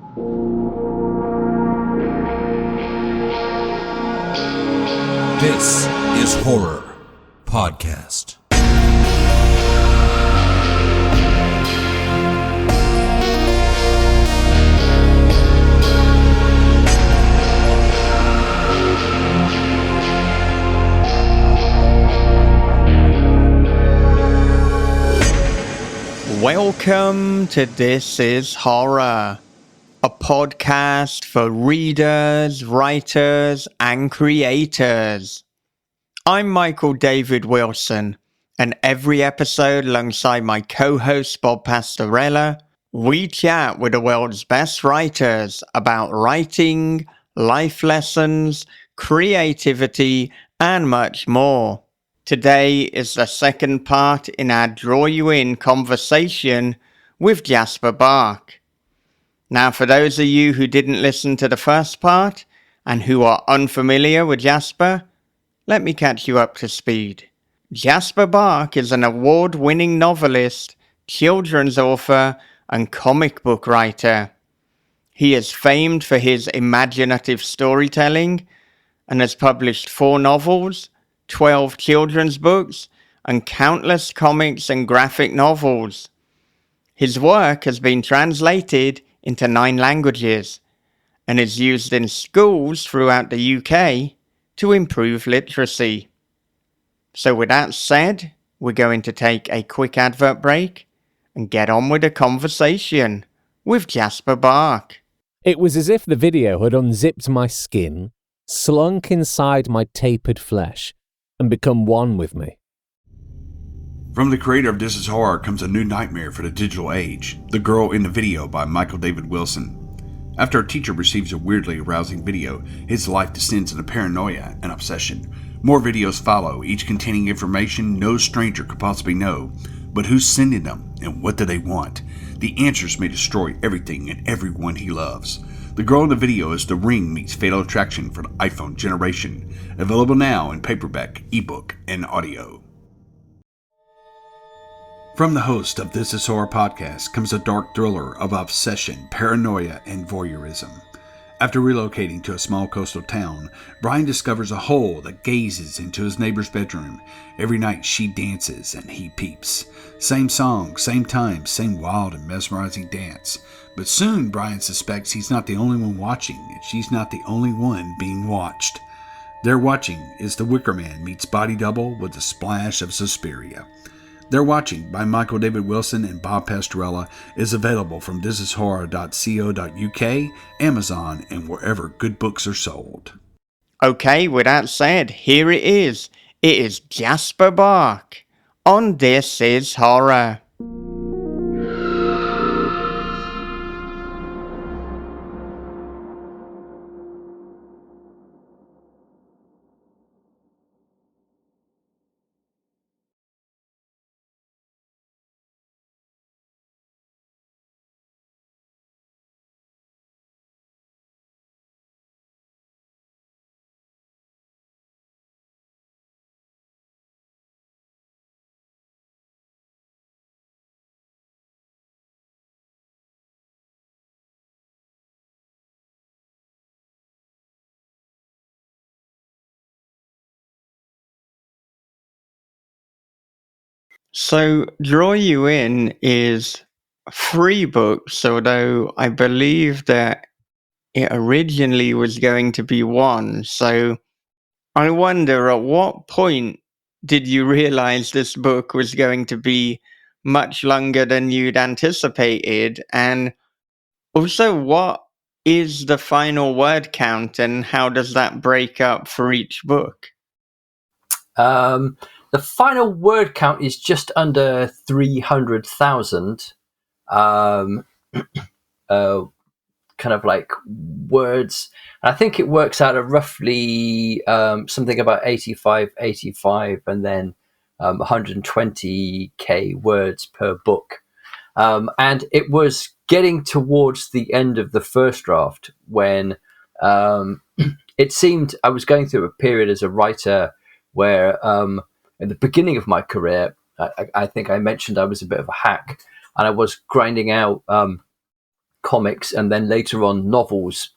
This is Horror Podcast. Welcome to This is Horror, a podcast for readers, writers, and creators. I'm Michael David Wilson, and every episode alongside my co-host Bob Pastorella, we chat with the world's best writers about writing, life lessons, creativity, and much more. Today is the second part in our Draw You In conversation with Jasper Bark. Now, for those of you who didn't listen to the first part and who are unfamiliar with Jasper, let me catch you up to speed. Jasper Bark is an award-winning novelist, children's author, and comic book writer. He is famed for his imaginative storytelling and has published 4 novels, 12 children's books, and countless comics and graphic novels. His work has been translated into 9 languages and is used in schools throughout the UK to improve literacy. So with that said, we're going to take a quick advert break and get on with the conversation with Jasper Bark. It was as if the video had unzipped my skin, slunk inside my tapered flesh, and become one with me. From the creator of This is Horror comes a new nightmare for the digital age, The Girl in the Video by Michael David Wilson. After a teacher receives a weirdly arousing video, his life descends into paranoia and obsession. More videos follow, each containing information no stranger could possibly know. But who's sending them, and what do they want? The answers may destroy everything and everyone he loves. The Girl in the Video is The Ring meets Fatal Attraction for the iPhone generation. Available now in paperback, ebook, and audio. From the host of This is Horror Podcast comes a dark thriller of obsession, paranoia, and voyeurism. After relocating to a small coastal town, Brian discovers a hole that gazes into his neighbor's bedroom. Every night she dances and he peeps. Same song, same time, same wild and mesmerizing dance. But soon Brian suspects he's not the only one watching, and she's not the only one being watched. They're watching is The Wicker Man meets Body Double with a splash of Suspiria. They're Watching by Michael David Wilson and Bob Pastorella is available from thisishorror.co.uk, Amazon, and wherever good books are sold. Okay, with that said, here it is. It is Jasper Bark on This is Horror. So, Draw You In is 3 books, although I believe that it originally was going to be 1. So, I wonder at what point did you realize this book was going to be much longer than you'd anticipated? And also, what is the final word count and how does that break up for each book? The final word count is just under 300,000 kind of like words. I think it works out at roughly something about 85, and then 120k words per book. And it was getting towards the end of the first draft when it seemed I was going through a period as a writer where at the beginning of my career, I think I mentioned I was a bit of a hack, and I was grinding out comics and then later on novels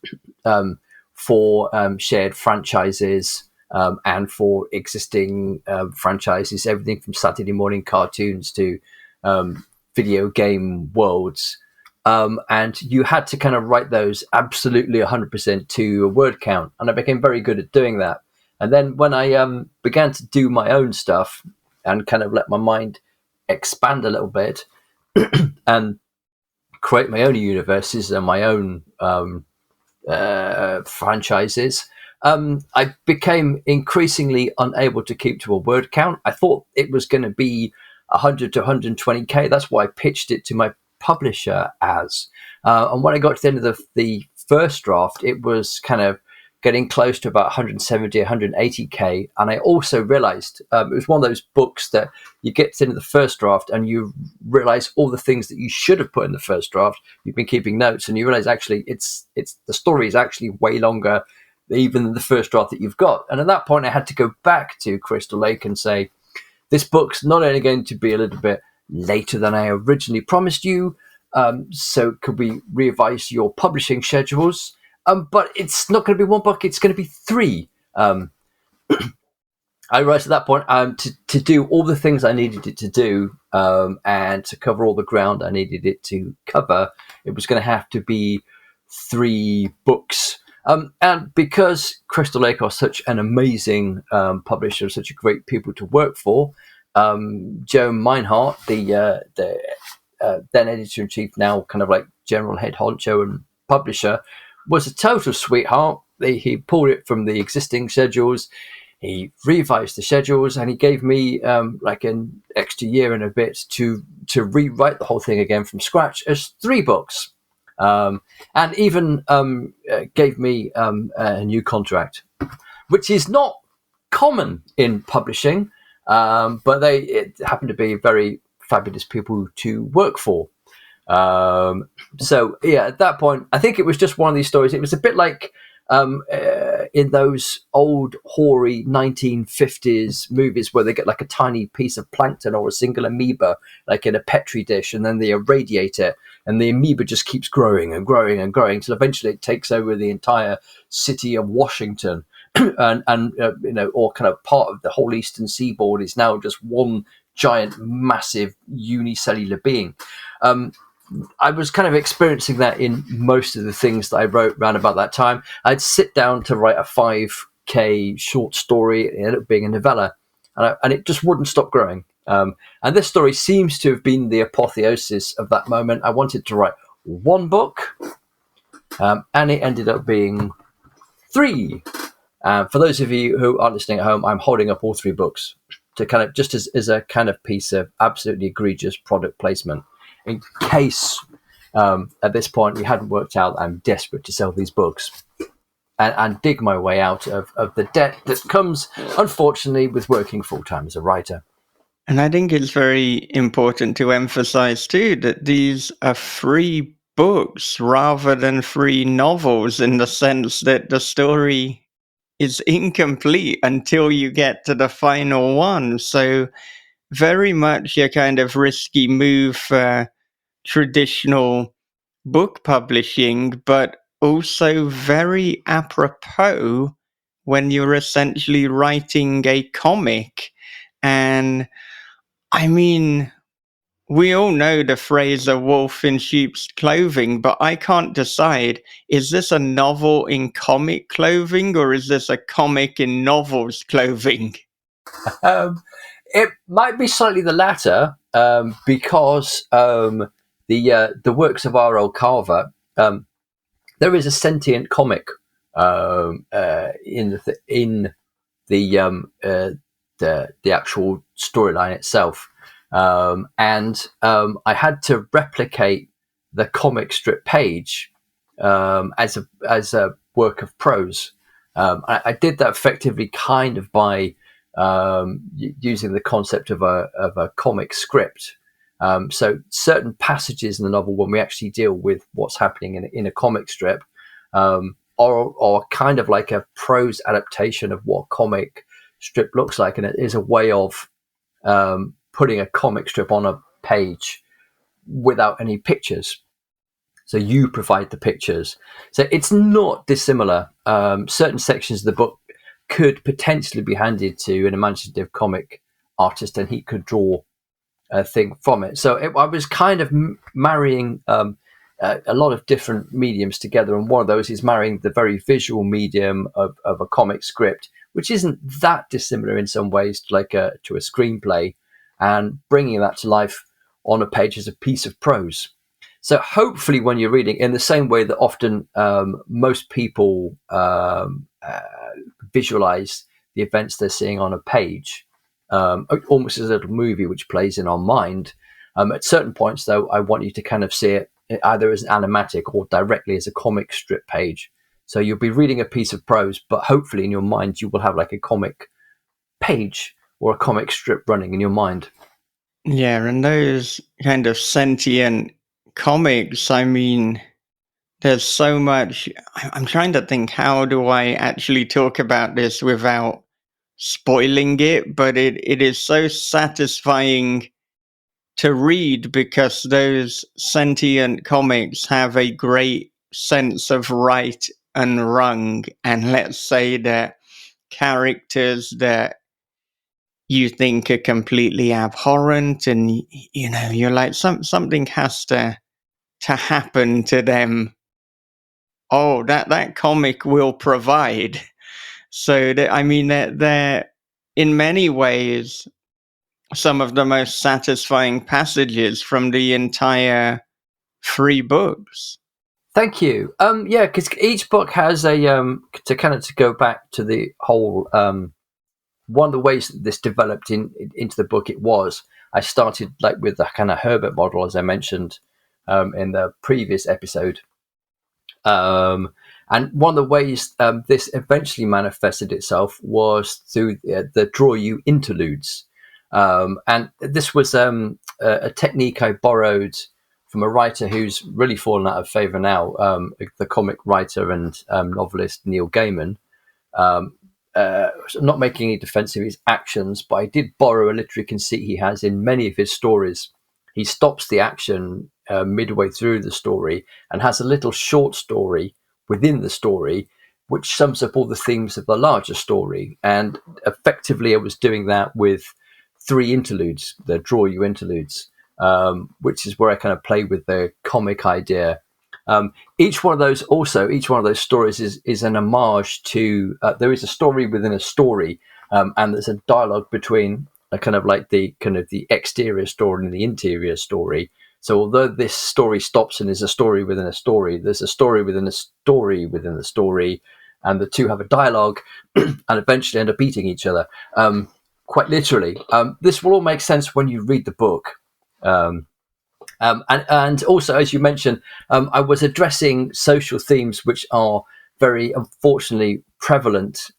for shared franchises and for existing franchises, everything from Saturday morning cartoons to video game worlds. And you had to kind of write those absolutely 100% to a word count. And I became very good at doing that. And then when I began to do my own stuff and kind of let my mind expand a little bit and create my own universes and my own franchises, I became increasingly unable to keep to a word count. I thought it was going to be 100 to 120K. That's why I pitched it to my publisher as. And when I got to the end of the first draft, it was kind of getting close to about 170, 180K. And I also realized it was one of those books that you get to the end of the first draft and you realize all the things that you should have put in the first draft. You've been keeping notes and you realize actually it's the story is actually way longer even than the first draft that you've got. And at that point, I had to go back to Crystal Lake and say, this book's not only going to be a little bit later than I originally promised you, so could we revise your publishing schedules? But it's not going to be one book, it's going to be three. I realized at that point to do all the things I needed it to do and to cover all the ground I needed it to cover, it was going to have to be 3 books. And because Crystal Lake are such an amazing publisher, such a great people to work for, Joe Meinhardt, the then editor-in-chief, now kind of like general head honcho and publisher, was a total sweetheart. He pulled it from the existing schedules, he revised the schedules, and he gave me like an extra year and a bit to rewrite the whole thing again from scratch as 3 books. And even gave me a new contract, which is not common in publishing, but it happened to be very fabulous people to work for. So yeah, at that point, I think it was just one of these stories. It was a bit like in those old hoary 1950s movies where they get like a tiny piece of plankton or a single amoeba, like in a petri dish, and then they irradiate it, and the amoeba just keeps growing and growing and growing until eventually it takes over the entire city of Washington, and or kind of part of the whole eastern seaboard is now just one giant, massive unicellular being. I was kind of experiencing that in most of the things that I wrote around about that time. I'd sit down to write a 5K short story, it ended up being a novella, and it just wouldn't stop growing. And this story seems to have been the apotheosis of that moment. I wanted to write 1 book, and it ended up being 3. For those of you who are listening at home, I'm holding up all 3 books to kind of just as a kind of piece of absolutely egregious product placement. In case at this point we hadn't worked out, I'm desperate to sell these books and dig my way out of the debt that comes, unfortunately, with working full-time as a writer. And I think it's very important to emphasize, too, that these are 3 books rather than 3 novels, in the sense that the story is incomplete until you get to the final one. So very much a kind of risky move for traditional book publishing, but also very apropos when you're essentially writing a comic. And I mean, we all know the phrase "a wolf in sheep's clothing," but I can't decide, is this a novel in comic clothing or is this a comic in novels clothing? It might be slightly the latter, because the works of R.L. Carver, there is a sentient comic in the actual storyline itself, and I had to replicate the comic strip page as a work of prose. I did that effectively, kind of by using the concept of a comic script. So certain passages in the novel, when we actually deal with what's happening in a comic strip, are kind of like a prose adaptation of what a comic strip looks like, and it is a way of putting a comic strip on a page without any pictures. So you provide the pictures. So it's not dissimilar. Certain sections of the book could potentially be handed to an imaginative comic artist, and he could draw a thing from it. So I was kind of marrying a lot of different mediums together, and one of those is marrying the very visual medium of a comic script, which isn't that dissimilar in some ways to a screenplay, and bringing that to life on a page as a piece of prose. So hopefully when you're reading, in the same way that often most people visualize the events they're seeing on a page, almost as a little movie which plays in our mind. At certain points, though, I want you to kind of see it either as an animatic or directly as a comic strip page. So you'll be reading a piece of prose, but hopefully in your mind you will have like a comic page or a comic strip running in your mind. Yeah, and those kind of sentient comics, I mean, there's so much. I'm trying to think, how do I actually talk about this without spoiling it? But it is so satisfying to read because those sentient comics have a great sense of right and wrong. And let's say that characters that you think are completely abhorrent, and you're like, something has to happen to them. Oh, that comic will provide. So I mean, they're in many ways some of the most satisfying passages from the entire 3 books. Thank you. Yeah, because each book has a to go back to the whole. One of the ways that this developed into the book, I started like with the kind of Herbert model, as I mentioned in the previous episode. And one of the ways this eventually manifested itself was through the draw you interludes. And this was a technique I borrowed from a writer who's really fallen out of favor now, the comic writer and novelist Neil Gaiman. Not making any defense of his actions, but I did borrow a literary conceit he has in many of his stories. He stops the action midway through the story and has a little short story within the story which sums up all the themes of the larger story. And effectively I was doing that with 3 interludes, the draw you interludes, which is where I kind of play with the comic idea. Each one of those stories is an homage to, there is a story within a story, and there's a dialogue between kind of like the exterior story and the interior story. So although this story stops and is a story within a story, there's a story within a story within the story, and the two have a dialogue and eventually end up eating each other, quite literally. This will all make sense when you read the book. And also, as you mentioned, I was addressing social themes which are very unfortunately prevalent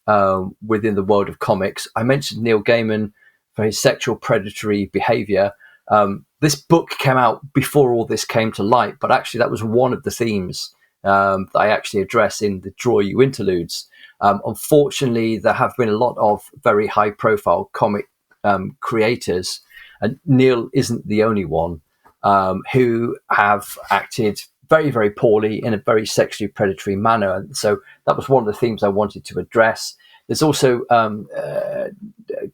within the world of comics. I mentioned Neil Gaiman for his sexual predatory behavior. This book came out before all this came to light, but actually that was one of the themes that I actually address in the Draw You interludes. Unfortunately, there have been a lot of very high-profile comic creators, and Neil isn't the only one, who have acted very, very poorly in a very sexually predatory manner. And so that was one of the themes I wanted to address. There's also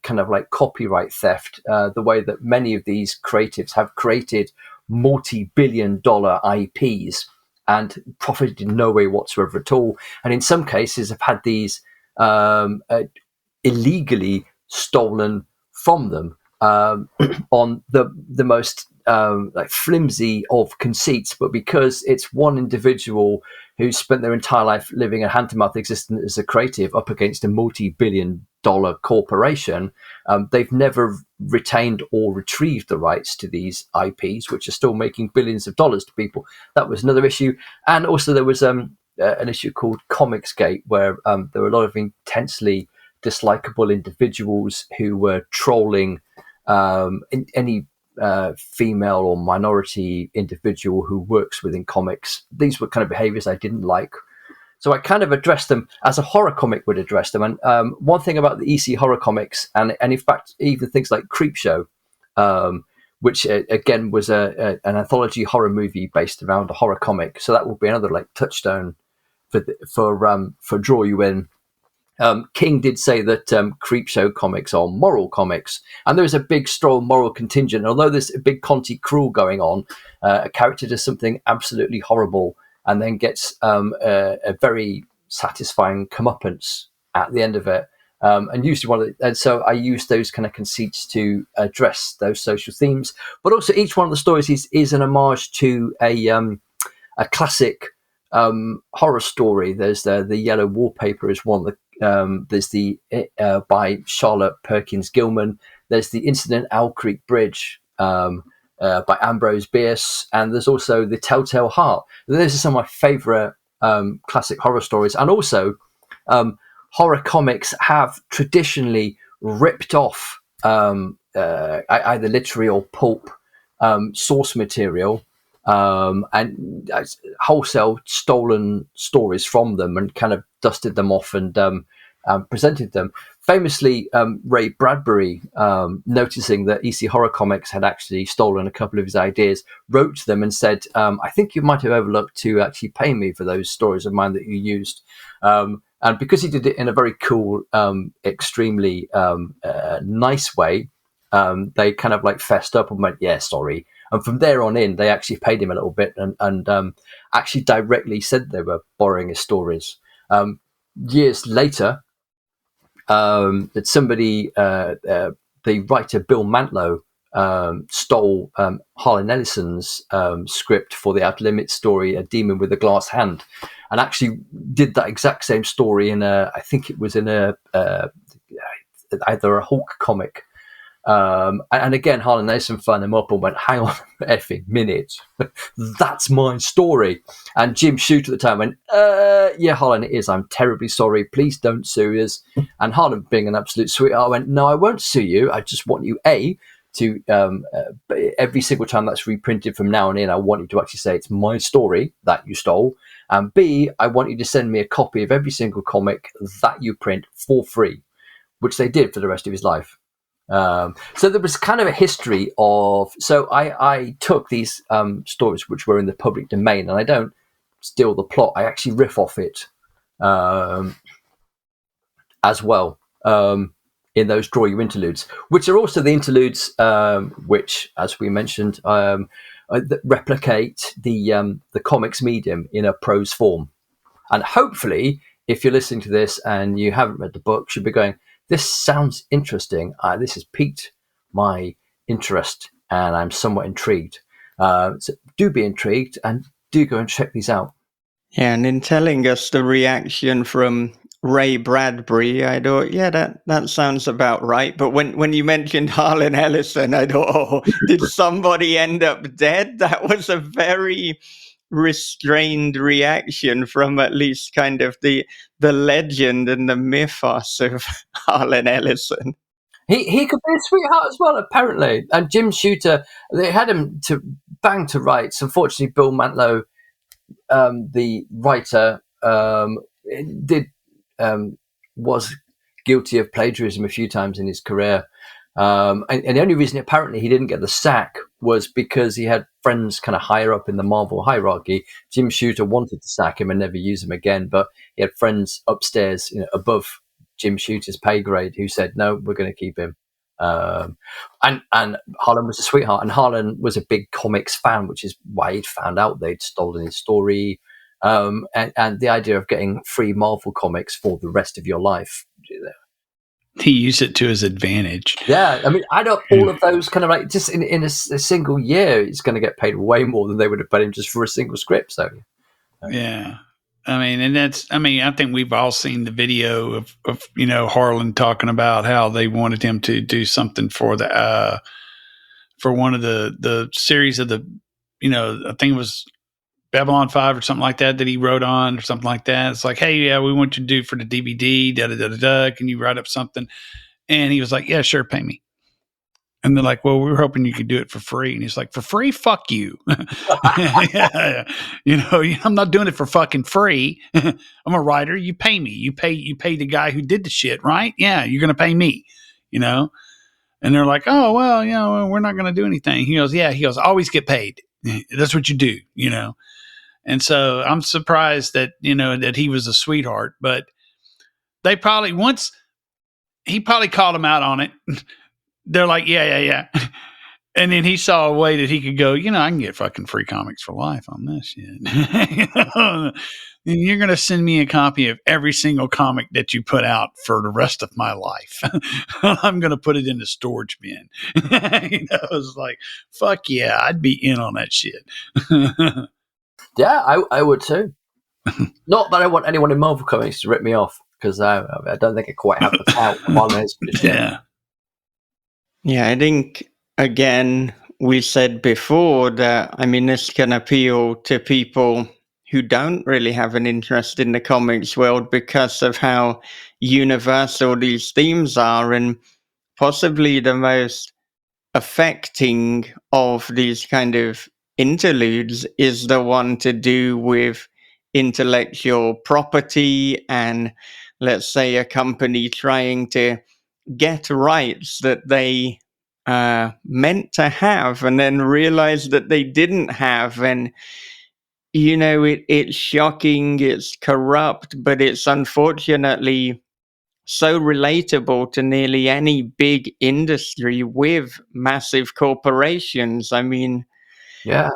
kind of like copyright theft, the way that many of these creatives have created multi-billion-dollar IPs and profited in no way whatsoever at all. And in some cases have had these illegally stolen from them on the most like flimsy of conceits, but because it's one individual who's spent their entire life living a hand-to-mouth existence as a creative up against a multi-billion-dollar corporation, they've never retained or retrieved the rights to these IPs, which are still making billions of dollars to people. That was another issue. And also there was an issue called Comicsgate, where there were a lot of intensely dislikable individuals who were trolling any female or minority individual who works within comics. These were kind of behaviors I didn't like. So I kind of addressed them as a horror comic would address them. And one thing about the EC horror comics, and in fact, even things like Creepshow, which again was an anthology horror movie based around a horror comic. So that will be another like touchstone for draw you in. King did say that Creepshow comics are moral comics, and there is a big, strong moral contingent. Although there's a big Conti cruel going on, a character does something absolutely horrible and then gets a very satisfying comeuppance at the end of it. And usually and so I use those kind of conceits to address those social themes. But also, each one of the stories is an homage to a classic horror story. There's the Yellow Wallpaper is one. There's the by Charlotte Perkins Gilman. There's the Incident Owl Creek Bridge by Ambrose Bierce, and there's also the Telltale Heart. Those are some of my favourite classic horror stories, and also horror comics have traditionally ripped off either literary or pulp source material. And wholesale stolen stories from them and kind of dusted them off and presented them. Famously, Ray Bradbury, noticing that EC Horror Comics had actually stolen a couple of his ideas, wrote to them and said, I think you might have overlooked to actually pay me for those stories of mine that you used. And because he did it in a very cool, extremely nice way, they kind of like fessed up and went, yeah, sorry. And from there on in, they actually paid him a little bit and actually directly said they were borrowing his stories. Years later, that somebody, the writer Bill Mantlo, stole Harlan Ellison's script for the Outer Limits story, A Demon with a Glass Hand, and actually did that exact same story I think it was in either a Hulk comic. And again, Harlan Ellison phoned him up and went, hang on a effing minute, that's my story. And Jim Shooter at the time went, yeah, Harlan, it is. I'm terribly sorry. Please don't sue us. And Harlan, being an absolute sweetheart, went, no, I won't sue you. I just want you, to every single time that's reprinted from now on in, I want you to actually say it's my story that you stole. And B, I want you to send me a copy of every single comic that you print for free, which they did for the rest of his life. So there was kind of a history of, so I took these stories which were in the public domain, and I don't steal the plot, I actually riff off it as well in those Draw You interludes, which are also the interludes which, as we mentioned, that replicate the comics medium in a prose form. And hopefully, if you're listening to this and you haven't read the book, you'll be going, this sounds interesting. This has piqued my interest, and I'm somewhat intrigued. So do be intrigued, and do go and check these out. Yeah, and in telling us the reaction from Ray Bradbury, I thought, yeah, that sounds about right. But when you mentioned Harlan Ellison, I thought, oh, did somebody end up dead? That was a very restrained reaction from at least kind of the legend and the mythos of Harlan Ellison. He could be a sweetheart as well, apparently. And Jim Shooter, they had him to bang to rights. Unfortunately, Bill Mantlo, the writer, was guilty of plagiarism a few times in his career. And the only reason apparently he didn't get the sack was because he had friends kind of higher up in the Marvel hierarchy. Jim Shooter wanted to sack him and never use him again, but he had friends upstairs, above Jim Shooter's pay grade, who said, no, we're going to keep him. And Harlan was a sweetheart, and Harlan was a big comics fan, which is why he'd found out they'd stolen his story. And the idea of getting free Marvel comics for the rest of your life. He used it to his advantage. Yeah, I mean, add up all of those kind of like just in a single year, he's going to get paid way more than they would have paid him just for a single script. So, yeah. I mean, I think we've all seen the video of Harlan talking about how they wanted him to do something for for one of the series of the, I think it was Babylon 5 or something like that he wrote on or something like that. It's like, hey, yeah, we want you to do for the DVD, da-da-da-da-da. Can you write up something? And he was like, yeah, sure, pay me. And they're like, well, we were hoping you could do it for free. And he's like, for free? Fuck you. Yeah. I'm not doing it for fucking free. I'm a writer. You pay me. You pay the guy who did the shit, right? Yeah, you're going to pay me, And they're like, oh, well, we're not going to do anything. He goes, yeah. He goes, always get paid. That's what you do, And so I'm surprised that, that he was a sweetheart. But they probably, once he probably called him out on it, they're like, yeah. And then he saw a way that he could go, I can get fucking free comics for life on this shit. You're going to send me a copy of every single comic that you put out for the rest of my life. I'm going to put it in the storage bin. It's like, fuck yeah, I'd be in on that shit. Yeah, I would too. Not that I want anyone in Marvel Comics to rip me off, because I don't think I quite have the clout on this shit. Yeah. Yeah, I think, again, we said before that, this can appeal to people who don't really have an interest in the comics world because of how universal these themes are, and possibly the most affecting of these kind of interludes is the one to do with intellectual property and, let's say, a company trying to get rights that they meant to have and then realize that they didn't have. And it's shocking, it's corrupt, but it's unfortunately so relatable to nearly any big industry with massive corporations. Yeah.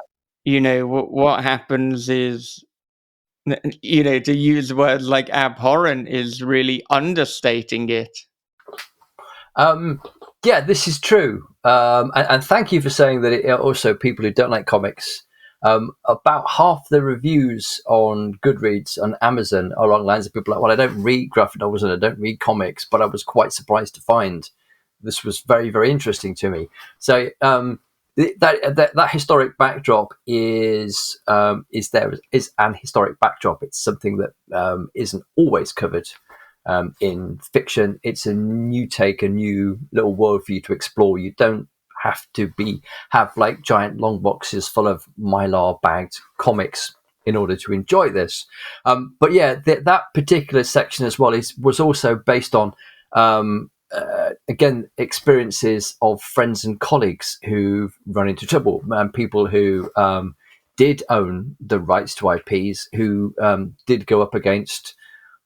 What happens is, to use words like abhorrent is really understating it. Yeah, this is true. And thank you for saying that it also people who don't like comics, about half the reviews on Goodreads and Amazon are along the lines of people like, well, I don't read graphic novels and I don't read comics, but I was quite surprised to find this was very, very interesting to me. So that historic backdrop is an historic backdrop. It's something that isn't always covered in fiction. It's a new take, a new little world for you to explore. You don't have to have like giant long boxes full of Mylar bagged comics in order to enjoy this. But yeah, that particular section as well was also based on again experiences of friends and colleagues who've run into trouble, and people who did own the rights to IPs, who did go up against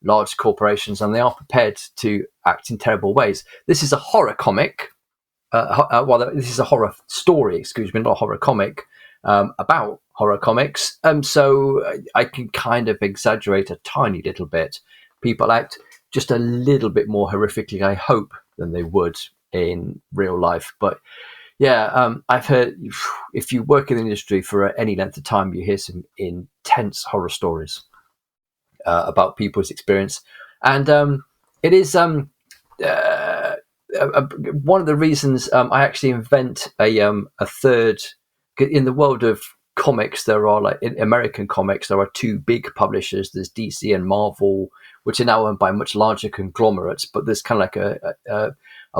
large corporations, and they are prepared to act in terrible ways. This is a horror comic. This is a horror story, not a horror comic, about horror comics. So I can kind of exaggerate a tiny little bit. People act just a little bit more horrifically, I hope, than they would in real life. But yeah, I've heard, if you work in the industry for any length of time, you hear some intense horror stories about people's experience. And it is one of the reasons I actually invent a third. In the world of comics, there are, like in American comics, there are two big publishers. There's DC and Marvel, which are now owned by much larger conglomerates, but there's kind of like a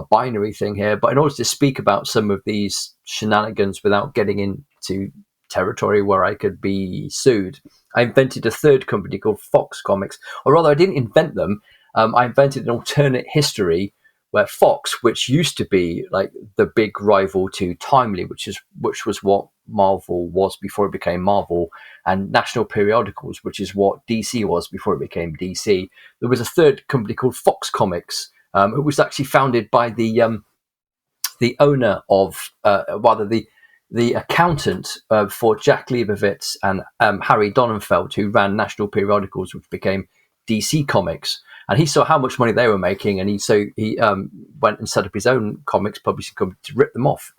binary thing here. But in order to speak about some of these shenanigans without getting into territory where I could be sued, I invented a third company called Fox Comics. Or rather, I didn't invent them. I invented an alternate history where Fox, which used to be like the big rival to Timely, which was what Marvel was before it became Marvel, and National Periodicals, which is what DC was before it became DC. There was a third company called Fox Comics, who was actually founded by the owner of, the accountant for Jack Leibovitz and Harry Donenfeld, who ran National Periodicals, which became DC Comics. And he saw how much money they were making, and he went and set up his own comics publishing company to rip them off.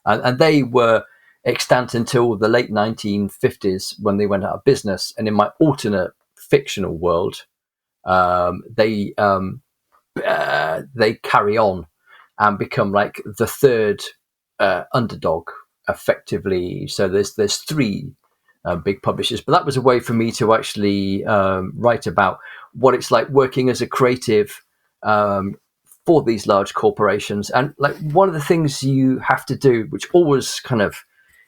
And they were extant until the late 1950s, when they went out of business. And in my alternate fictional world, they carry on and become like the third underdog, effectively. So there's three big publishers, but that was a way for me to actually write about what it's like working as a creative for these large corporations. And like one of the things you have to do, which always kind of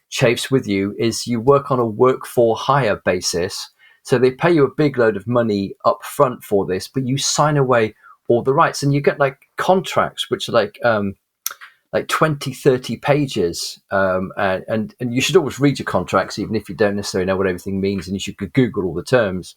chafes with you, is you work on a work for hire basis. So they pay you a big load of money up front for this, but you sign away all the rights, and you get like contracts which are like like 20, 30 pages. And you should always read your contracts, even if you don't necessarily know what everything means, and you should Google all the terms.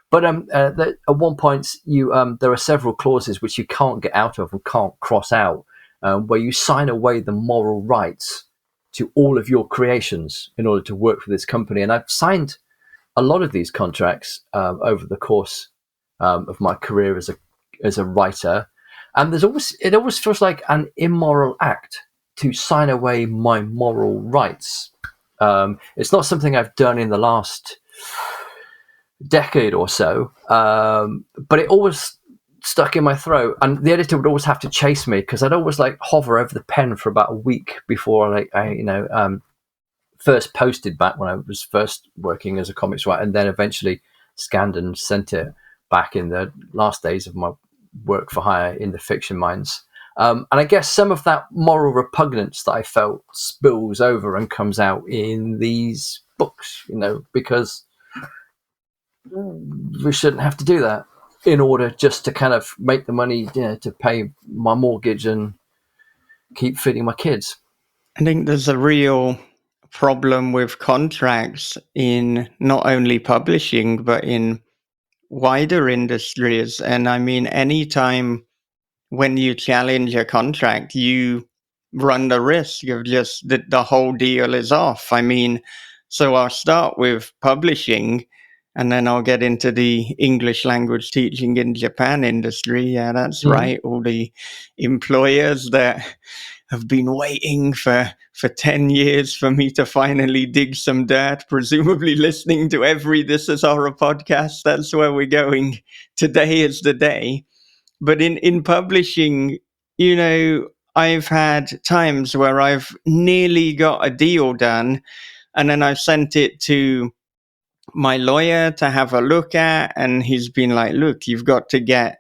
But at one point, there are several clauses which you can't get out of and can't cross out, where you sign away the moral rights to all of your creations in order to work for this company. And I've signed a lot of these contracts over the course of my career as a writer, and it always feels like an immoral act to sign away my moral rights. It's not something I've done in the last decade or so, but it always stuck in my throat, and the editor would always have to chase me because I'd always like hover over the pen for about a week before I first posted back when I was first working as a comics writer, and then eventually scanned and sent it back in the last days of my work for hire in the fiction mines. And I guess some of that moral repugnance that I felt spills over and comes out in these books, because we shouldn't have to do that in order just to kind of make the money to pay my mortgage and keep feeding my kids. I think there's a real problem with contracts in not only publishing, but in wider industries. And I mean, anytime when you challenge a contract, you run the risk of just the whole deal is off. I mean, so I'll start with publishing, and then I'll get into the English language teaching in Japan industry. Yeah, that's right. All the employers that have been waiting for 10 years for me to finally dig some dirt, presumably listening to every This Is Horror podcast. That's where we're going. Today is the day. But in publishing, I've had times where I've nearly got a deal done, and then I've sent it to my lawyer to have a look at, and he's been like, look, you've got to get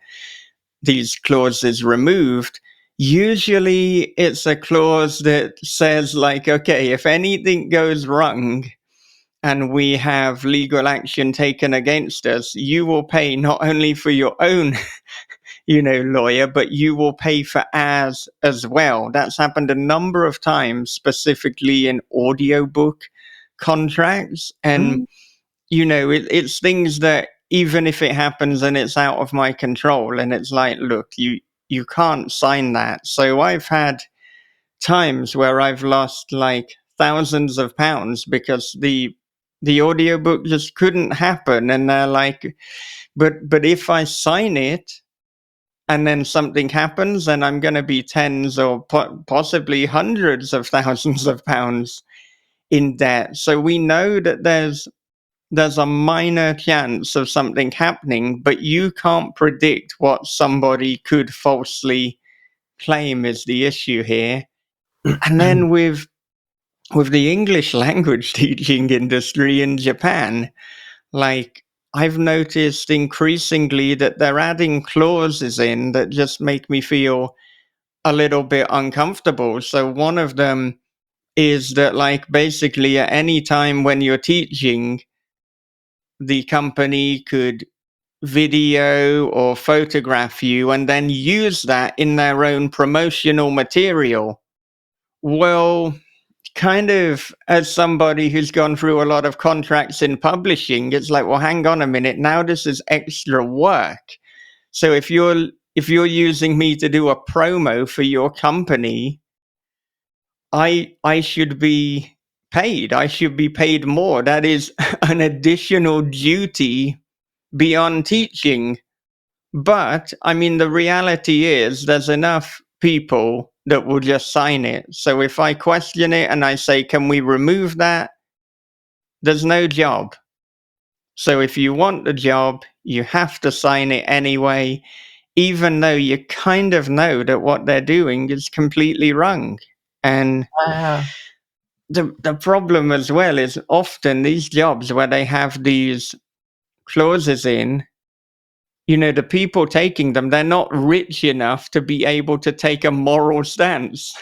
these clauses removed. Usually it's a clause that says like, okay, if anything goes wrong and we have legal action taken against us, you will pay not only for your own lawyer, but you will pay for ours as well. That's happened a number of times, specifically in audiobook contracts. And, it's things that even if it happens and it's out of my control, and it's like, look, you can't sign that. So I've had times where I've lost like thousands of pounds because the audiobook just couldn't happen. And they're like, but if I sign it, and then something happens, then I'm going to be tens or possibly hundreds of thousands of pounds in debt. So we know that there's a minor chance of something happening, but you can't predict what somebody could falsely claim is the issue here. And then with the English language teaching industry in Japan, like, I've noticed increasingly that they're adding clauses in that just make me feel a little bit uncomfortable. So one of them is that, like, basically at any time when you're teaching, the company could video or photograph you and then use that in their own promotional material. Well, kind of, as somebody who's gone through a lot of contracts in publishing, it's like, well, hang on a minute, now this is extra work. So if you're using me to do a promo for your company, I should be paid. I should be paid more. That is an additional duty beyond teaching. But I mean, the reality is there's enough people that will just sign it. So if I question it and I say, can we remove that? There's no job. So if you want the job, you have to sign it anyway, even though you kind of know that what they're doing is completely wrong. And the problem as well is often these jobs where they have these clauses in, the people taking them, they're not rich enough to be able to take a moral stance.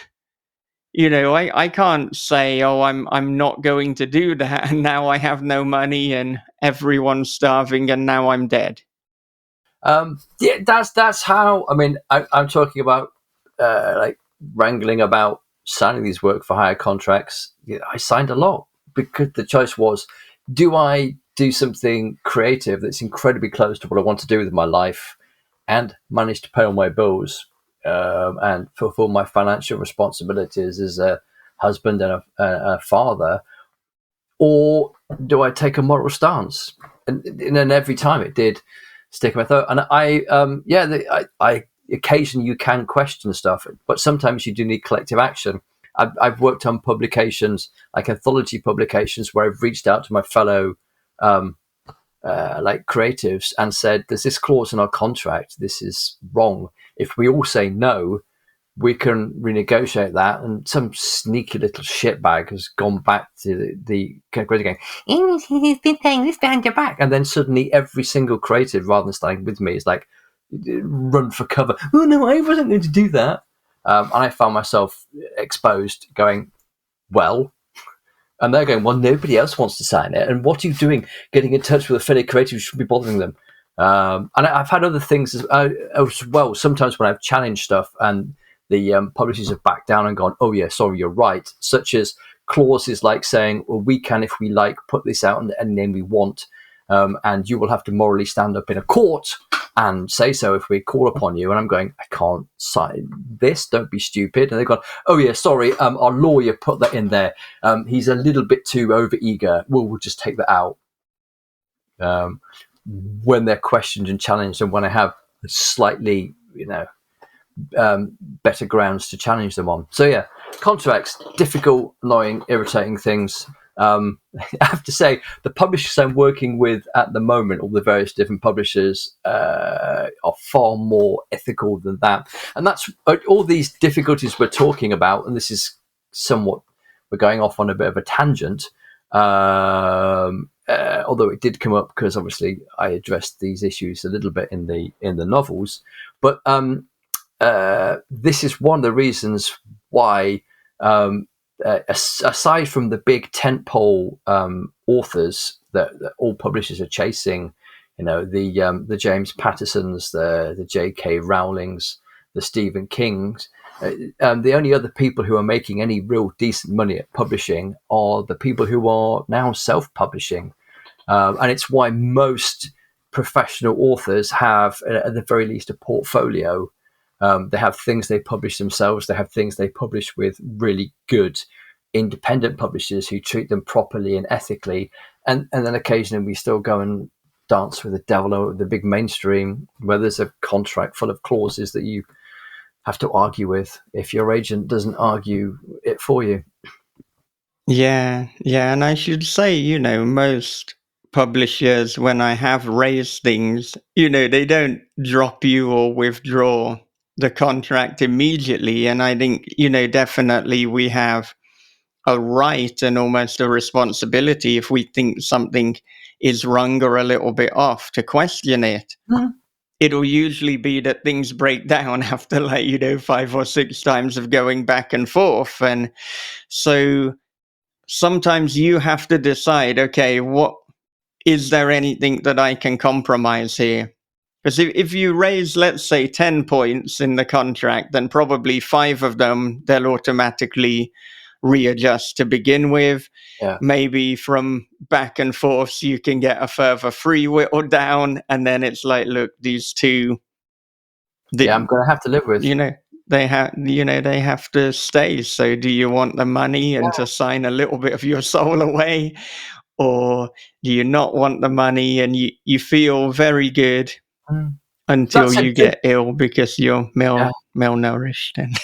I can't say, oh, I'm not going to do that, and now I have no money and everyone's starving and now I'm dead. Yeah, that's how. I mean, I'm talking about like wrangling about signing these work for hire contracts, I signed a lot because the choice was, do I do something creative that's incredibly close to what I want to do with my life and manage to pay all my bills and fulfill my financial responsibilities as a husband and a father, or do I take a moral stance? And then every time it did stick in my throat. And I occasionally you can question stuff, but sometimes you do need collective action. I've worked on publications, like anthology publications, where I've reached out to my fellow like creatives and said, there's this clause in our contract, this is wrong. If we all say no, we can renegotiate that. And some sneaky little shitbag has gone back to the creator going, he's been paying this behind your back. And then suddenly every single creative, rather than starting with me, is like, run for cover. Oh no, I wasn't going to do that. And I found myself exposed going, well, and they're going, well, nobody else wants to sign it. And what are you doing getting in touch with a fellow creative who should be bothering them? And I've had other things as well. Sometimes when I've challenged stuff and the publishers have backed down and gone, oh yeah, sorry, you're right. Such as clauses like saying, well, we can, if we like, put this out in any name we want. And you will have to morally stand up in a court and say so if we call upon you. And I'm going, I can't sign this. Don't be stupid. And they've gone, oh yeah, sorry. Our lawyer put that in there. He's a little bit too overeager. We'll just take that out. When they're questioned and challenged, and when I have slightly, better grounds to challenge them on. So yeah, contracts, difficult, annoying, irritating things. I have to say, the publishers I'm working with at the moment, all the various different publishers, are far more ethical than that. And that's all these difficulties we're talking about. And this is somewhat, we're going off on a bit of a tangent. Although it did come up because obviously I addressed these issues a little bit in the novels. But this is one of the reasons why, aside from the big tentpole authors that all publishers are chasing, the James Pattersons, the J.K. Rowlings, the Stephen Kings, the only other people who are making any real decent money at publishing are the people who are now self-publishing. And it's why most professional authors have, at the very least, a portfolio. They have things they publish themselves. They have things they publish with really good independent publishers who treat them properly and ethically. And then occasionally we still go and dance with the devil over the big mainstream, where there's a contract full of clauses that you have to argue with if your agent doesn't argue it for you. Yeah. And I should say, most publishers, when I have raised things, they don't drop you or withdraw the contract immediately. And I think, definitely we have a right and almost a responsibility, if we think something is wrong or a little bit off, to question it. Mm-hmm. It'll usually be that things break down after 5 or 6 times of going back and forth. And so sometimes you have to decide, okay, is there anything that I can compromise here? Because if you raise, let's say, 10 points in the contract, then probably 5 of them, they'll automatically readjust to begin with. Yeah. Maybe from back and forth, you can get a further 3 whittled down. And then it's like, look, these 2. I'm going to have to live with. They have to stay. So do you want the money and to sign a little bit of your soul away? Or do you not want the money and you feel very good until you get ill because you're malnourished? And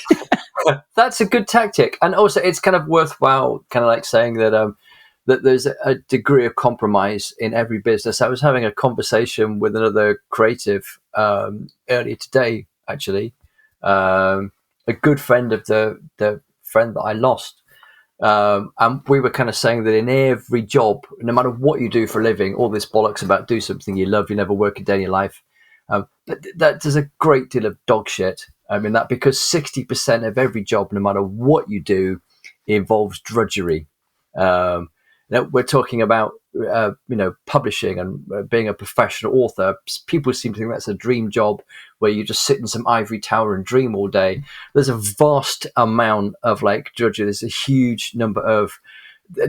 that's a good tactic. And also it's kind of worthwhile kind of like saying that that there's a degree of compromise in every business. I was having a conversation with another creative earlier today, actually. A good friend of the friend that I lost. And we were kind of saying that in every job, no matter what you do for a living, all this bollocks about do something you love, you never work a day in your life. That there's a great deal of dog shit. I mean, that because 60% of every job, no matter what you do, involves drudgery. We're talking about publishing and being a professional author, people seem to think that's a dream job where you just sit in some ivory tower and dream all day. There's a vast amount of judging. There's a huge number of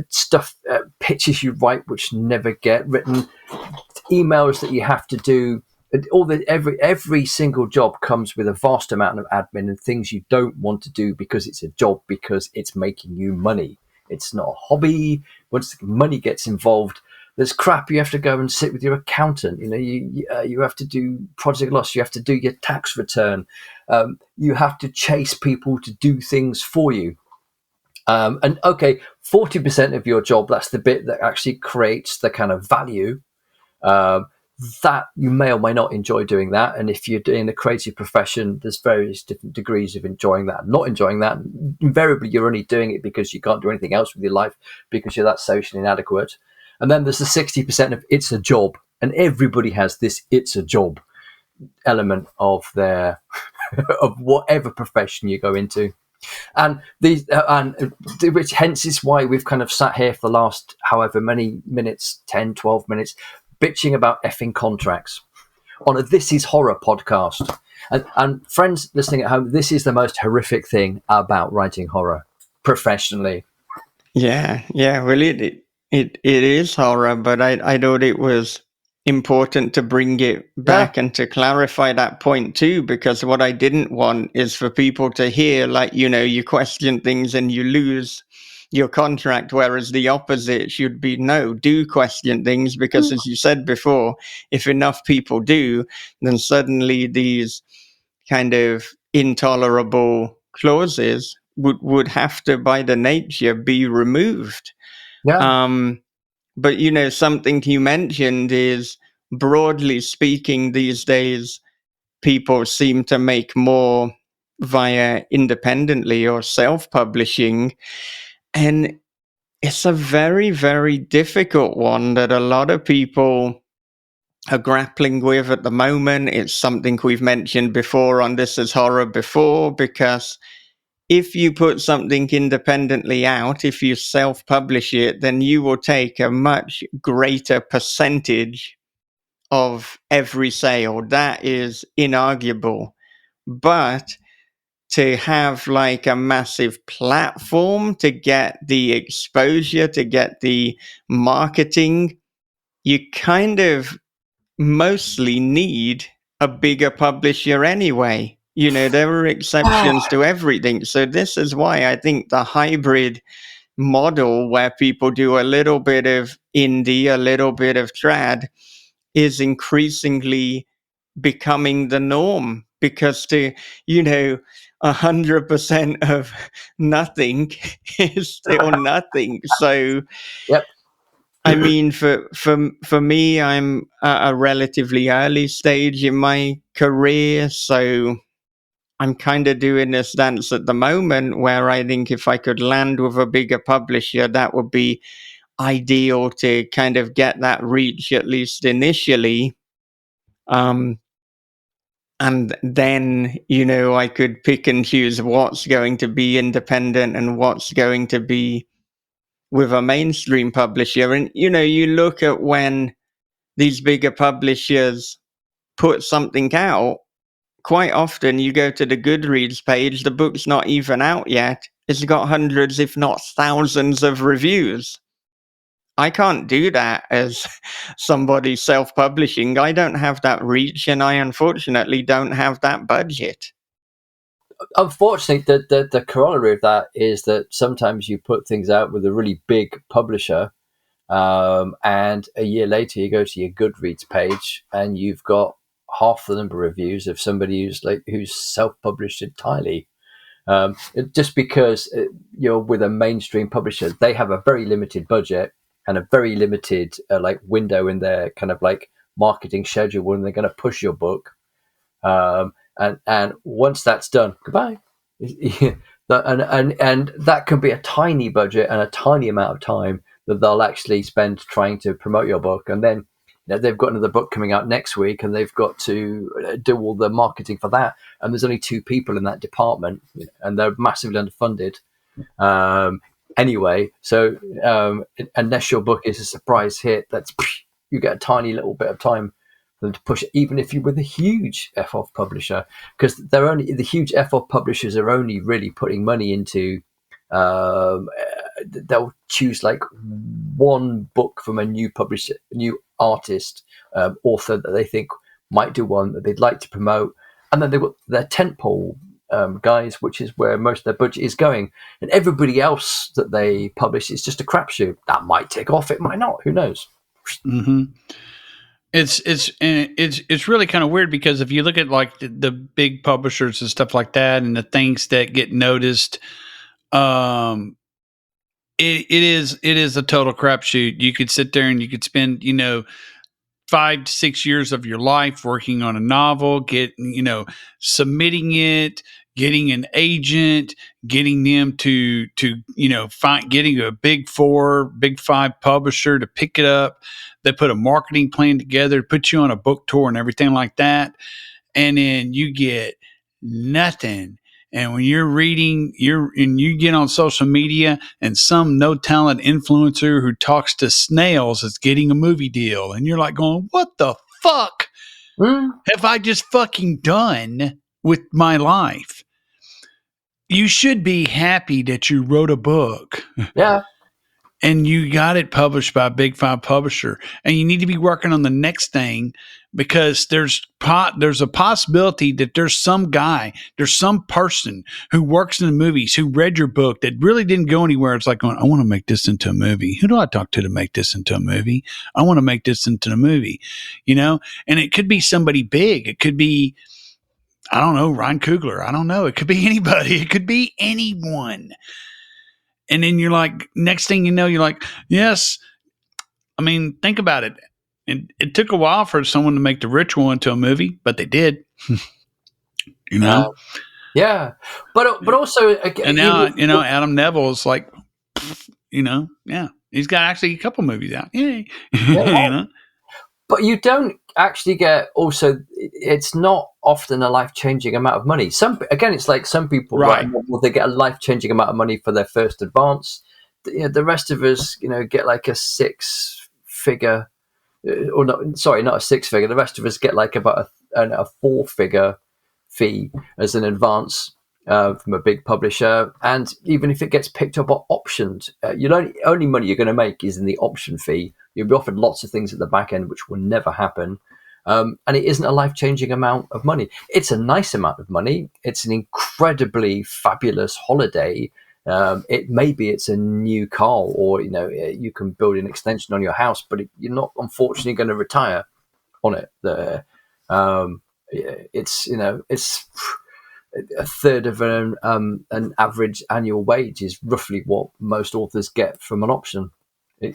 stuff, pitches you write which never get written, emails that you have to do. Every single job comes with a vast amount of admin and things you don't want to do because it's a job, because it's making you money. It's not a hobby. Once the money gets involved, there's crap you have to go and sit with your accountant. You have to do project loss. You have to do your tax return. You have to chase people to do things for you. And okay, 40% of your job, that's the bit that actually creates the kind of value. That you may or may not enjoy doing that. And if you're doing a creative profession, there's various different degrees of enjoying that and not enjoying that. Invariably, you're only doing it because you can't do anything else with your life because you're that socially inadequate. And then there's the 60% of it's a job. And everybody has this it's a job element of their of whatever profession you go into. And which hence is why we've kind of sat here for the last however many minutes, 10, 12 minutes, bitching about effing contracts on a This Is Horror podcast. And friends listening at home, this is the most horrific thing about writing horror professionally. Yeah. Well, it is horror, but I thought it was important to bring it back and to clarify that point too, because what I didn't want is for people to hear you question things and you lose your contract, whereas the opposite should be no, do question things, because as you said before, if enough people do, then suddenly these kind of intolerable clauses would have to, by the nature, be removed. But something you mentioned is, broadly speaking, these days people seem to make more via independently or self-publishing, and it's a very, very difficult one that a lot of people are grappling with at the moment. It's something we've mentioned before on This Is Horror before, because if you put something independently out, if you self-publish it, then you will take a much greater percentage of every sale. That is inarguable. But to have a massive platform to get the exposure, to get the marketing, you kind of mostly need a bigger publisher anyway. There are exceptions to everything. So this is why I think the hybrid model, where people do a little bit of indie, a little bit of trad, is increasingly becoming the norm, because to 100% of nothing is still nothing. So Yep. I mean, for me, I'm at a relatively early stage in my career, so I'm kind of doing this dance at the moment where I think if I could land with a bigger publisher, that would be ideal to kind of get that reach, at least initially. And then, I could pick and choose what's going to be independent and what's going to be with a mainstream publisher. And, you look at when these bigger publishers put something out, quite often you go to the Goodreads page, the book's not even out yet. It's got hundreds, if not thousands, of reviews. I can't do that as somebody self-publishing. I don't have that reach, and I unfortunately don't have that budget. Unfortunately, the corollary of that is that sometimes you put things out with a really big publisher, and a year later you go to your Goodreads page and you've got half the number of reviews of somebody who's self-published entirely. Just because you're with a mainstream publisher, they have a very limited budget and a very limited window in their kind of marketing schedule when they're going to push your book. And once that's done, goodbye. And that can be a tiny budget and a tiny amount of time that they'll actually spend trying to promote your book. And then they've got another book coming out next week and they've got to do all the marketing for that. And there's only 2 people in that department and they're massively underfunded. anyway. So unless your book is a surprise hit, you get a tiny little bit of time for them to push it, even if you're with a huge F-off publisher, because the huge F-off publishers are only really putting money into. They'll choose like one book from a new publisher, new artist, author that they think might do one that they'd like to promote, and then they've got their tentpole guys, which is where most of their budget is going, and everybody else that they publish is just a crapshoot. That might take off, it might not. Who knows? Mm-hmm. It's really kind of weird, because if you look at like the big publishers and stuff like that, and the things that get noticed, it is a total crapshoot. You could sit there and you could spend 5 to 6 years of your life working on a novel, submitting it, getting an agent, getting them to find, getting a big 4, big 5 publisher to pick it up. They put a marketing plan together, put you on a book tour and everything like that. And then you get nothing. And when you're reading, you get on social media, and some no talent influencer who talks to snails is getting a movie deal, and you're like going, "What the fuck have I just fucking done with my life?" You should be happy that you wrote a book. Yeah. And you got it published by a big 5 publisher, and you need to be working on the next thing, because there's a possibility that there's some person who works in the movies who read your book that really didn't go anywhere. It's like going, I want to make this into a movie. Who do I talk to make this into a movie? I want to make this into a movie, and it could be somebody big. It could be, I don't know, Ryan Coogler. I don't know. It could be anybody. It could be anyone. And then you're like, next thing you know, you're like, yes. I mean, think about it. It took a while for someone to make The Ritual into a movie, but they did. Yeah, but also, and now Adam Neville is like, yeah, he's got actually a couple movies out. Yay. Yeah. But you don't actually get, also, it's not often a life-changing amount of money. It's like some people, right, they get a life-changing amount of money for their first advance. The rest of us, get like a 6-figure, or not a 6-figure. The rest of us get like about a 4-figure fee as an advance from a big publisher. And even if it gets picked up or optioned, only money you're going to make is in the option fee. You'll be offered lots of things at the back end, which will never happen. And it isn't a life-changing amount of money. It's a nice amount of money. It's an incredibly fabulous holiday. Maybe it's a new car, or you can build an extension on your house, but you're not, unfortunately, going to retire on it. It's a third of an average annual wage is roughly what most authors get from an option.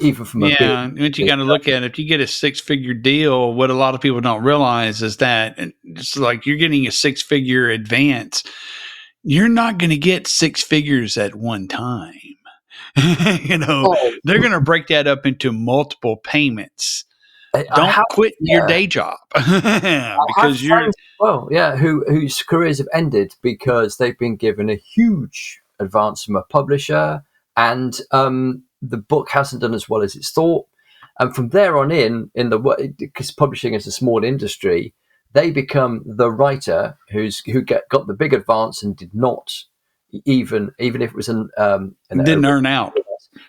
Even from what you got to look at, if you get a 6-figure deal, what a lot of people don't realize is that it's like you're getting a 6-figure advance. You're not going to get 6 figures at one time. They're going to break that up into multiple payments. Don't quit your day job because you're whose careers have ended because they've been given a huge advance from a publisher, and the book hasn't done as well as it's thought. And from there on because publishing is a small industry, they become the writer who got the big advance and did not even if it was didn't earn out.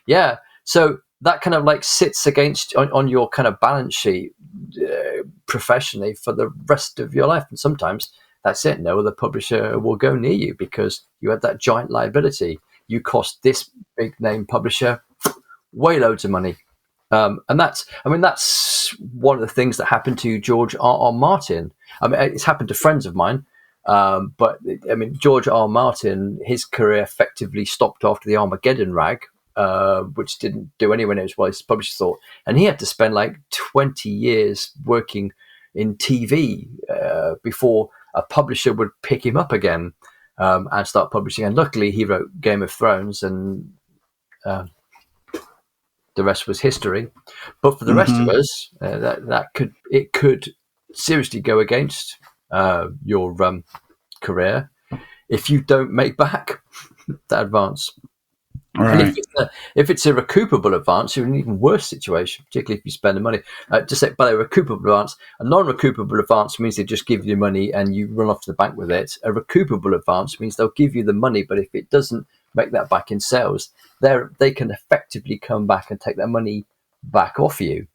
Yeah, so that kind of like sits against on your kind of balance sheet professionally for the rest of your life. And sometimes that's it. No other publisher will go near you because you had that giant liability. You cost this big name publisher way loads of money. And that's one of the things that happened to George R.R. Martin. I mean, it's happened to friends of mine. But I mean, George R.R. Martin, his career effectively stopped after the Armageddon rag, which didn't do anywhere as well as his publisher thought. And he had to spend like 20 years working in TV before a publisher would pick him up again and start publishing. And luckily, he wrote Game of Thrones, and the rest was history. But for the rest of us, that could seriously go against your career if you don't make back that advance. And Right. if it's a recoupable advance, you're in an even worse situation, particularly if you spend the money. Just say, by a recoupable advance, a non-recoupable advance means they just give you money and you run off to the bank with it. A recoupable advance means they'll give you the money, but if it doesn't make that back in sales, they can effectively come back and take that money back off you.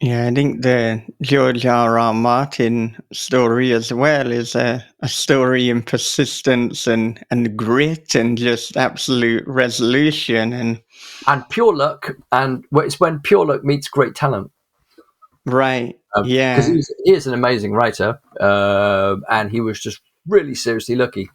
Yeah, I think the George R.R. Martin story as well is a story in persistence and grit and just absolute resolution. And pure luck, and it's when pure luck meets great talent. Right, Because yeah. he is an amazing writer, and he was just really seriously lucky.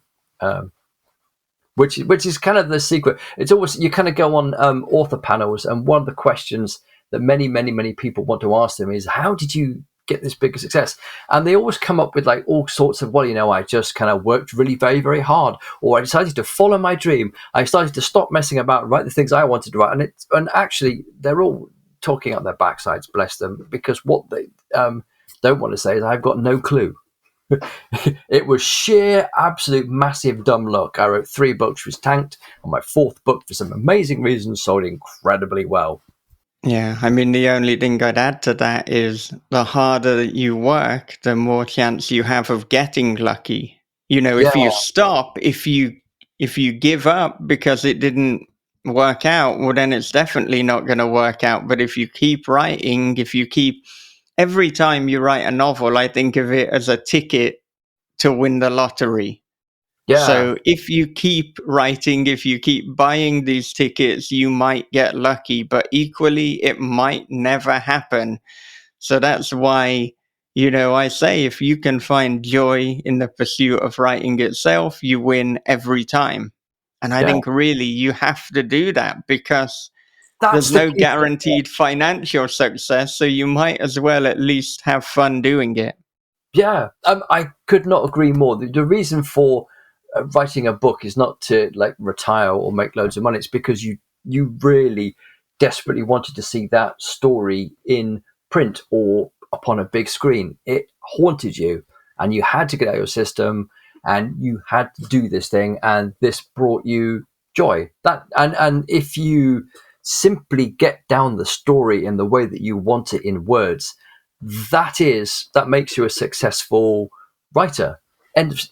Which is kind of the secret. It's always, you kind of go on author panels, and one of the questions that many people want to ask them is, how did you get this big success? And they always come up with like all sorts of, well, I just kind of worked really very, very hard, or I decided to follow my dream. I started to stop messing about and write the things I wanted to write. And actually they're all talking out their backsides, bless them, because what they don't want to say is, I've got no clue. It was sheer, absolute, massive dumb luck. I wrote 3 books, was tanked, and my 4th book, for some amazing reasons, sold incredibly well. Yeah, I mean, the only thing I'd add to that is the harder that you work, the more chance you have of getting lucky. Yeah, If you stop, if you give up because it didn't work out, well, then it's definitely not going to work out. But if you keep writing, every time you write a novel, I think of it as a ticket to win the lottery. yeah, So if you keep writing, if you keep buying these tickets, you might get lucky, but equally, it might never happen. So that's why, I say if you can find joy in the pursuit of writing itself, you win every time. And I yeah. think really you have to do that because That's there's the no key thing. guaranteed financial success. So you might as well at least have fun doing it. Yeah, I could not agree more. The reason for writing a book is not to like retire or make loads of money. It's because you really desperately wanted to see that story in print or upon a big screen. It haunted you, and you had to get out of your system, and you had to do this thing, and this brought you joy. And if you simply get down the story in the way that you want it in words, that makes you a successful writer, and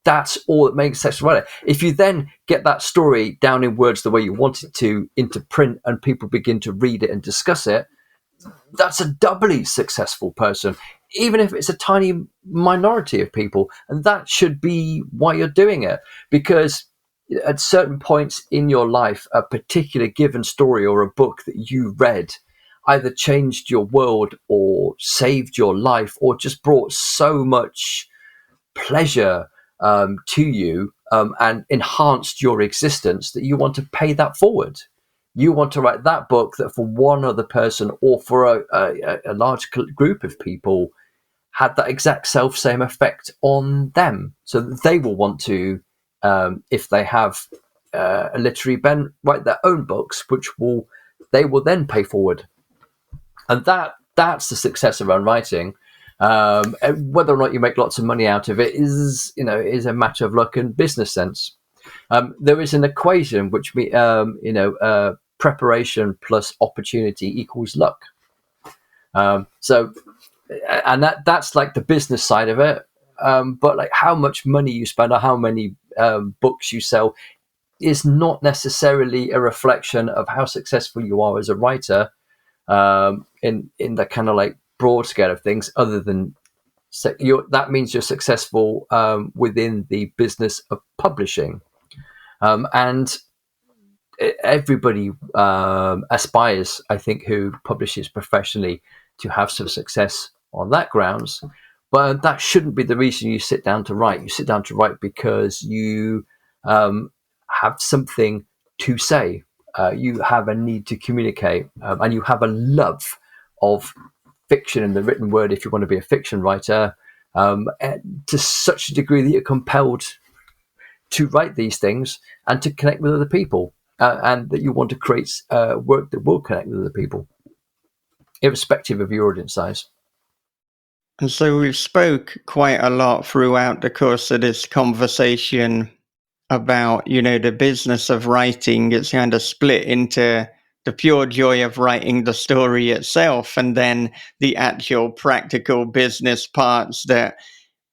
that's all that makes a successful writer. If you then get that story down in words the way you want it to into print, and people begin to read it and discuss it, that's a doubly successful person, even if it's a tiny minority of people. And that should be why you're doing it, because at certain points in your life, a particular given story or a book that you read either changed your world or saved your life or just brought so much pleasure to you, and enhanced your existence, that you want to pay that forward. You want to write that book that for one other person or for a large group of people had that exact same effect on them, so that they will want to, if they have a literary bent, write their own books, which they will then pay forward. And that's the success around writing. Whether or not you make lots of money out of it is a matter of luck and business sense. There is an equation which preparation plus opportunity equals luck. So, and that's like the business side of it. But like how much money you spend or how many books you sell is not necessarily a reflection of how successful you are as a writer, in the kind of like broad scale of things, other than that means you're successful within the business of publishing. And everybody aspires, I think, who publishes professionally, to have some success on that grounds. But that shouldn't be the reason you sit down to write. You sit down to write because you have something to say. You have a need to communicate, and you have a love of fiction and the written word, if you want to be a fiction writer, to such a degree that you're compelled to write these things and to connect with other people, and that you want to create work that will connect with other people, irrespective of your audience size. And so we've spoke quite a lot throughout the course of this conversation about, the business of writing. It's kind of split into the pure joy of writing the story itself, and then the actual practical business parts that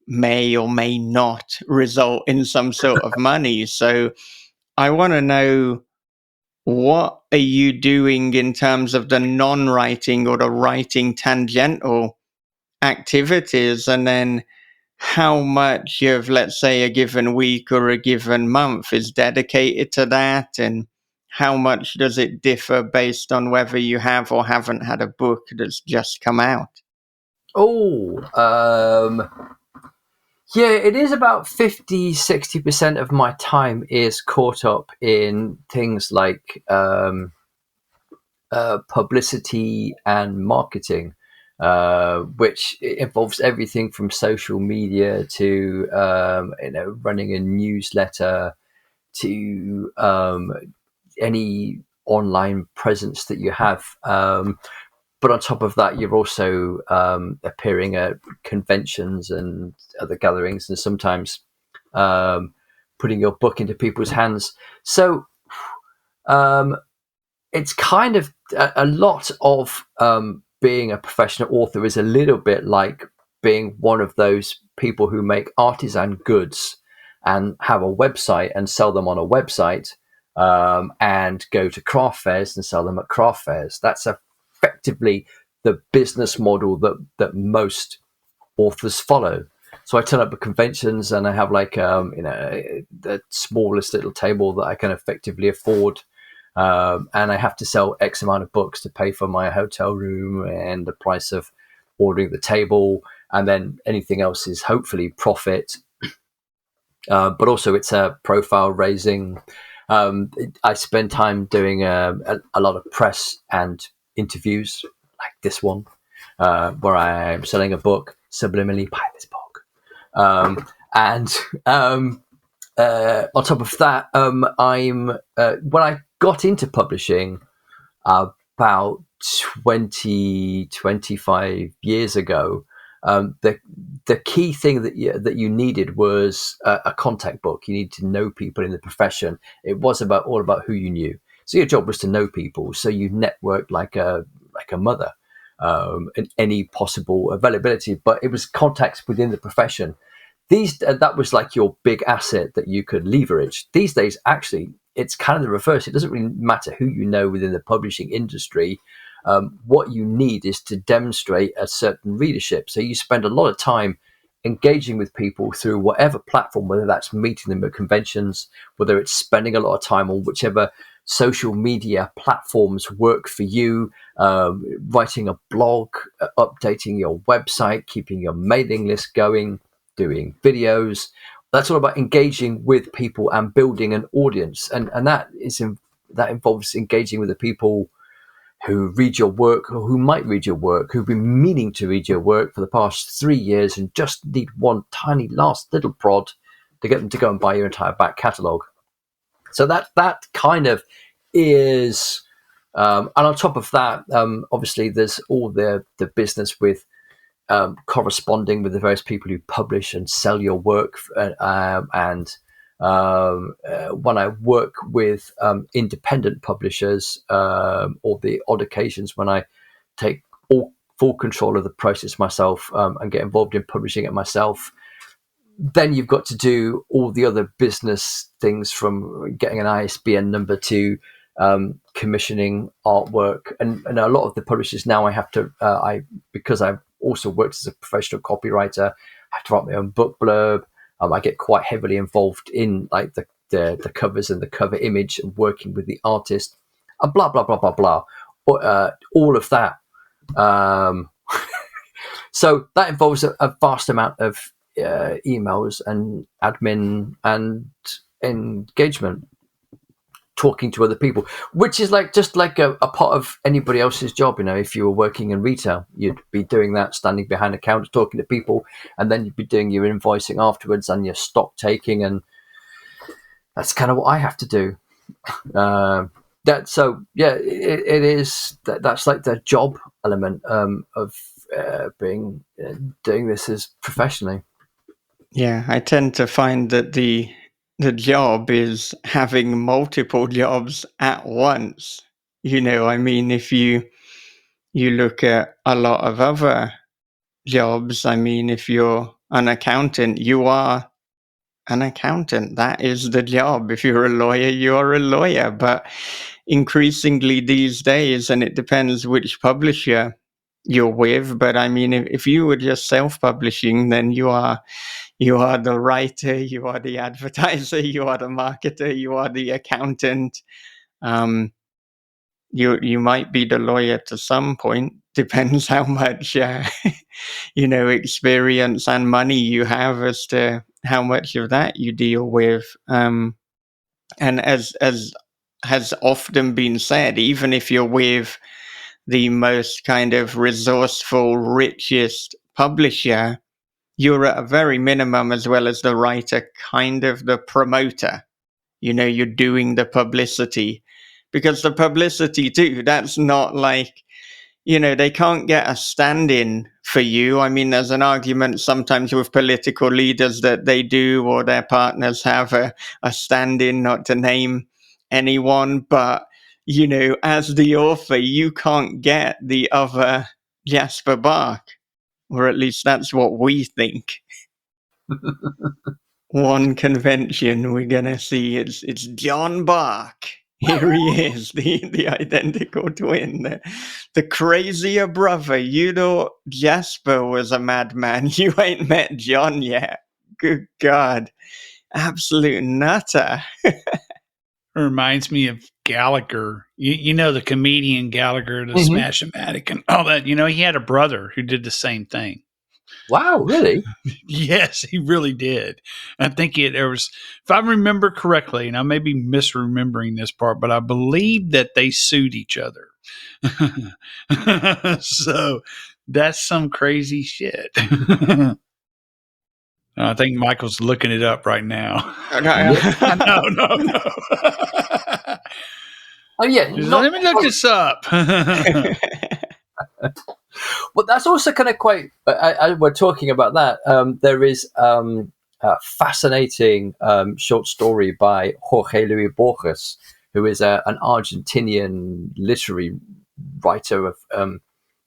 may or may not result in some sort of money. So I want to know, what are you doing in terms of the non-writing or the writing tangential activities? And then how much of, let's say, a given week or a given month is dedicated to that? And how much does it differ based on whether you have or haven't had a book that's just come out? Yeah, it is about 50-60% of my time is caught up in things like publicity and marketing, which involves everything from social media to running a newsletter to any online presence that you have. But on top of that, you're also appearing at conventions and other gatherings, and sometimes putting your book into people's hands. So it's kind of a lot of being a professional author is a little bit like being one of those people who make artisan goods and have a website and sell them on a website, and go to craft fairs and sell them at craft fairs. That's effectively the business model that most authors follow. So I turn up at conventions and I have like the smallest little table that I can effectively afford, and I have to sell X amount of books to pay for my hotel room and the price of ordering the table, and then anything else is hopefully profit. But also it's a profile raising. I spend time doing a lot of press and interviews like this one, where I'm selling a book, subliminally buy this book. And on top of that, I'm when I got into publishing about 25 years ago, the key thing that you needed was a contact book. You need to know people in the profession. It was all about who you knew. So your job was to know people. So you networked like a mother, in any possible availability. But it was contacts within the profession. That was like your big asset that you could leverage. These days, actually, it's kind of the reverse. It doesn't really matter who you know within the publishing industry. What you need is to demonstrate a certain readership. So you spend a lot of time engaging with people through whatever platform, whether that's meeting them at conventions, whether it's spending a lot of time on whichever social media platforms work for you, writing a blog, updating your website, keeping your mailing list going, doing videos. That's all about engaging with people and building an audience. And that involves engaging with the people who read your work, or who might read your work, who've been meaning to read your work for the past 3 years and just need one tiny last little prod to get them to go and buy your entire back catalogue. So that kind of is, and on top of that, obviously there's all the business with corresponding with the various people who publish and sell your work, and when I work with independent publishers, or the odd occasions when I take full control of the process myself, and get involved in publishing it myself, then you've got to do all the other business things, from getting an ISBN number to commissioning artwork. And a lot of the publishers now, I have to, because I've also worked as a professional copywriter, I have to write my own book blurb. I get quite heavily involved in like the covers and the cover image, and working with the artist, and blah blah blah blah blah, all of that. So that involves a vast amount of emails and admin and engagement, talking to other people, which is like just like a part of anybody else's job. If you were working in retail, you'd be doing that, standing behind a counter talking to people, and then you'd be doing your invoicing afterwards and your stock taking, and that's kind of what I have to do. That's like the job element of doing this as professionally. Yeah, I tend to find that the the job is having multiple jobs at once. I mean, if you look at a lot of other jobs, I mean, if you're an accountant, you are an accountant. That is the job. If you're a lawyer, you're a lawyer. But increasingly these days, and it depends which publisher you're with, but I mean, if you were just self-publishing, then you are the writer, you are the advertiser, you are the marketer, you are the accountant. You might be the lawyer to some point. Depends how much experience and money you have as to how much of that you deal with. And as has often been said, even if you're with the most kind of resourceful, richest publisher, you're at a very minimum, as well as the writer, kind of the promoter. You're doing the publicity, because the publicity too, that's not like, they can't get a stand-in for you. I mean, there's an argument sometimes with political leaders that they do, or their partners have a stand-in, not to name anyone, but as the author, you can't get the other Jasper Bark, or at least that's what we think. One convention we're gonna see, it's John Bark. Here he is, the identical twin, the crazier brother. You know, Jasper was a madman. You ain't met John yet. Good God, absolute nutter. Reminds me of Gallagher. You know the comedian Gallagher, the Mhm. Smash-O-Matic and all that. He had a brother who did the same thing. Wow, really? Yes, he really did. I think there was, if I remember correctly, and I may be misremembering this part, but I believe that they sued each other. So that's some crazy shit. I think Michael's looking it up right now. No. Oh yeah, Let me look this up. But that's also kind of quite. We're talking about that. There is a fascinating short story by Jorge Luis Borges, who is an Argentinian literary writer of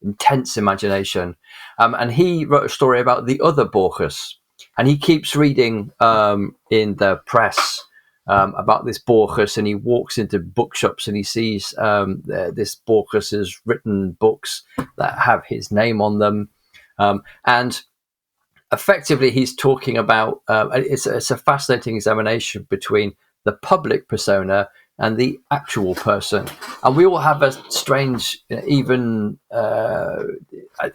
intense imagination, and he wrote a story about the other Borges, and he keeps reading in the press about this Borges, and he walks into bookshops and he sees this Borges has written books that have his name on them, and effectively he's talking about it's a fascinating examination between the public persona and the actual person, and we all have a strange, even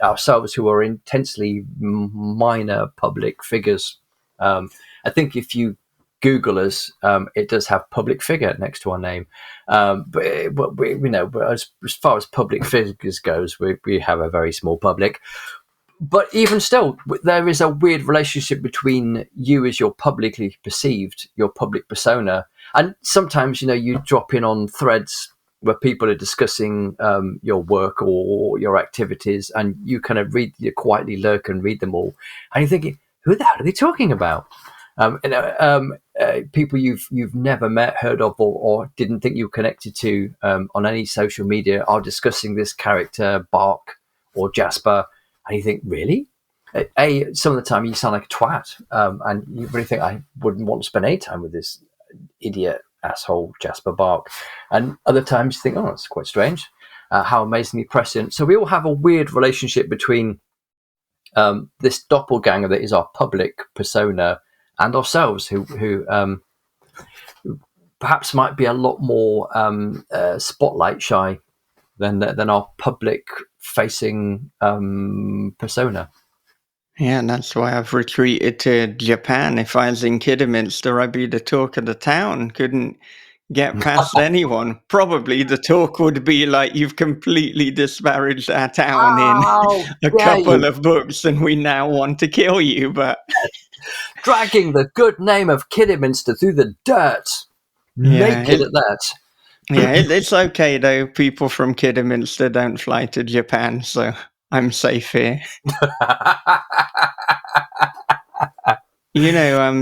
ourselves who are intensely minor public figures. I think if you Google us, it does have public figure next to our name, but we as far as public figures goes, we have a very small public. But even still, there is a weird relationship between you as you're publicly perceived, your public persona, and sometimes you drop in on threads where people are discussing your work or your activities, and you kind of you quietly lurk and read them all, and you're thinking, who the hell are they talking about? People you've never met, heard of, or didn't think you were connected to on any social media are discussing this character Bark or Jasper, and you think, really? Some of the time you sound like a twat, and you really think, I wouldn't want to spend any time with this idiot asshole Jasper Bark. And other times you think, oh, it's quite strange, how amazingly prescient. So we all have a weird relationship between this doppelganger that is our public persona and ourselves, who perhaps might be a lot more spotlight shy than our public facing persona. Yeah, and that's why I've retreated to Japan. If I was in Kidderminster, I'd be the talk of the town. Couldn't get past anyone. Probably the talk would be like, you've completely disparaged our town in a couple of books, and we now want to kill you. But dragging the good name of Kidderminster through the dirt, naked at that. Yeah, it's okay though. People from Kidderminster don't fly to Japan, so I'm safe here.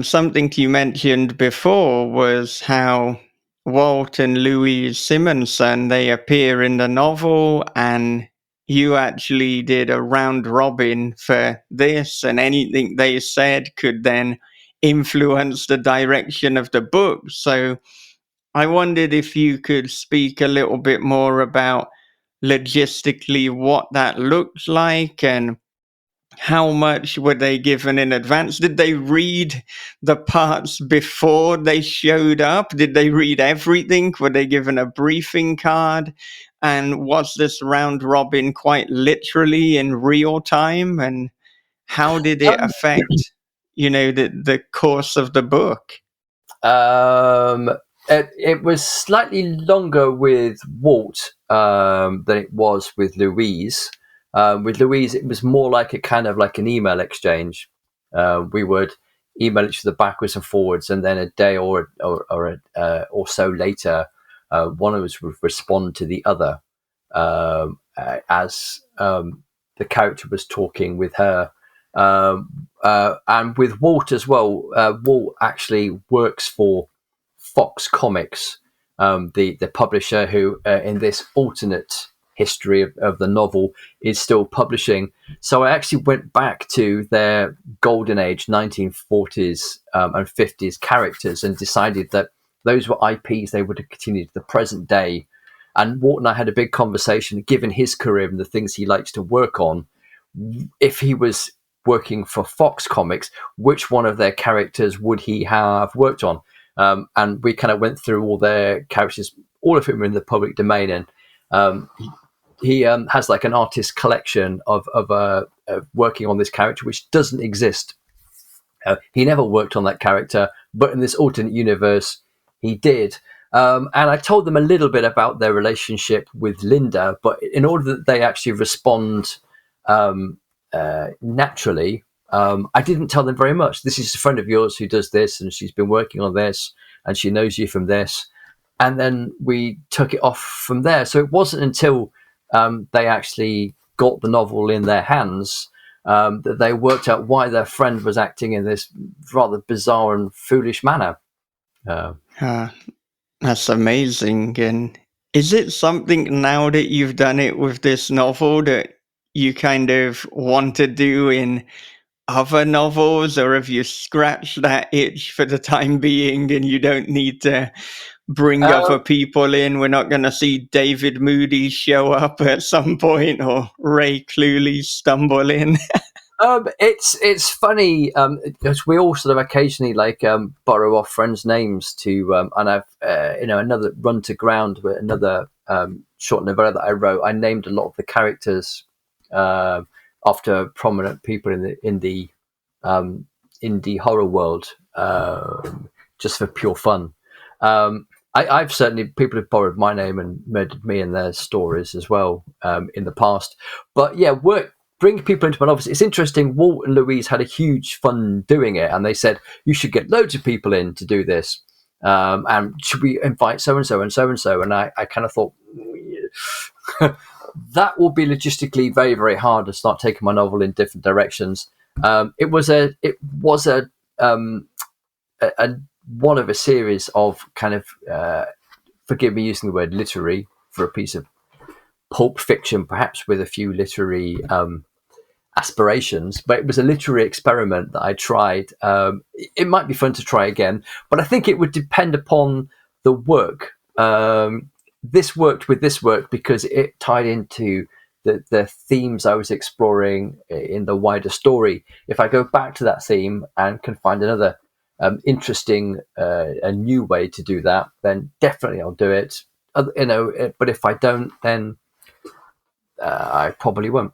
Something you mentioned before was how Walt and Louise Simonson, they appear in the novel, and you actually did a round robin for this, and anything they said could then influence the direction of the book. So I wondered if you could speak a little bit more about logistically what that looks like, and how much were they given in advance? Did they read the parts before they showed up? Did they read everything? Were they given a briefing card? And was this round robin quite literally in real time? And how did it Um, affect, the course of the book? Um, it was slightly longer with Walt than it was with Louise. With Louise, it was more like a kind of like an email exchange. We would email each other backwards and forwards, and then a day or so later, one of us would respond to the other as the character was talking with her. And with Walt as well, Walt actually works for Fox Comics, the publisher who, in this alternate history of the novel, is still publishing. So I actually went back to their golden age, 1940s and 50s characters, and decided that those were IPs they would have continued to the present day. And Walt and I had a big conversation, given his career and the things he likes to work on, if he was working for Fox Comics, which one of their characters would he have worked on? And we kind of went through all their characters, all of whom are in the public domain. And he has like an artist collection of working on this character, which doesn't exist. He never worked on that character, but in this alternate universe, he did. And I told them a little bit about their relationship with Linda, but in order that they actually respond naturally, I didn't tell them very much. This is a friend of yours who does this, and she's been working on this, and she knows you from this. And then we took it off from there. So it wasn't until they actually got the novel in their hands that they worked out why their friend was acting in this rather bizarre and foolish manner. That's amazing. And is it something now that you've done it with this novel that you kind of want to do in other novels, or have you scratched that itch for the time being and you don't need to bring other people in? We're not going to see David Moody show up at some point, or Ray Cluley stumble in. It's funny because we all sort of occasionally borrow off friends' names to and I've another Run to Ground, another short novella that I wrote. I named a lot of the characters after prominent people in the indie horror world, just for pure fun. I've certainly, people have borrowed my name and murdered me in their stories as well in the past. But yeah, bring people into my novels. It's interesting. Walt and Louise had a huge fun doing it, and they said, you should get loads of people in to do this. And should we invite so-and-so and so-and-so? And I kind of thought, that will be logistically very, very hard to start taking my novel in different directions. It was a one of a series of kind of, forgive me using the word literary for a piece of pulp fiction, perhaps with a few literary aspirations, but it was a literary experiment that I tried. It might be fun to try again, but I think it would depend upon the work. This worked with this work because it tied into the themes I was exploring in the wider story. If I go back to that theme and can find another interesting, a new way to do that, then definitely I'll do it. But if I don't, then I probably won't.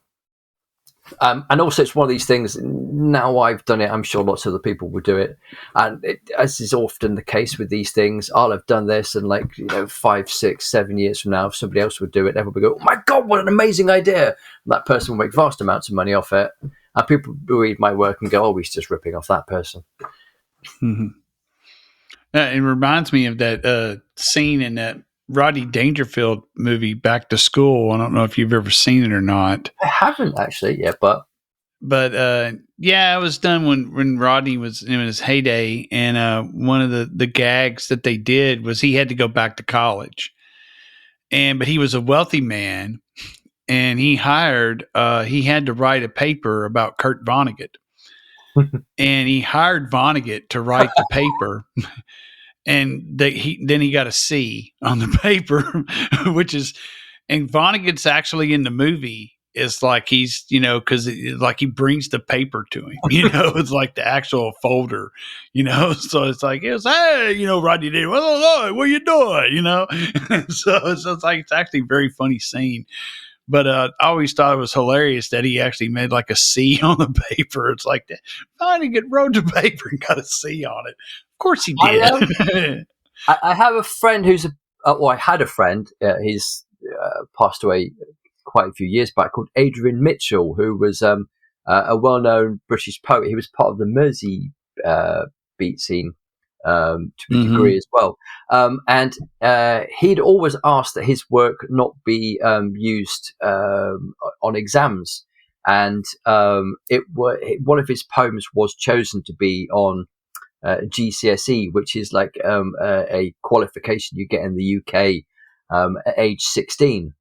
And also, it's one of these things. Now I've done it, I'm sure lots of other people will do it. And as is often the case with these things, I'll have done this, and 5, 6, 7 years from now, if somebody else would do it, everyone would go, "Oh my God, what an amazing idea!" And that person will make vast amounts of money off it. And people read my work and go, "Oh, he's just ripping off that person." Mm-hmm. It reminds me of that scene in that Rodney Dangerfield movie, Back to School. I don't know if you've ever seen it or not. I haven't actually yet, but yeah, it was done when Rodney was in his heyday, and one of the gags that they did was he had to go back to college, but he was a wealthy man, and he had to write a paper about Kurt Vonnegut, and he hired Vonnegut to write the paper. And then he got a C on the paper, which is, and Vonnegut's actually in the movie. It's like he's, because like he brings the paper to him, it's like the actual folder, so it's like, hey, Rodney Day, what are you doing, so it's like, it's actually a very funny scene. But I always thought it was hilarious that he actually made like a C on the paper. It's like, Vonnegut wrote the paper and got a C on it. Of course he did. I have a friend who's I had a friend. He's passed away quite a few years back, called Adrian Mitchell, who was a well-known British poet. He was part of the Mersey beat scene to a degree as well. And he'd always asked that his work not be used on exams. And one of his poems was chosen to be on GCSE, which is like a qualification you get in the UK at age 16.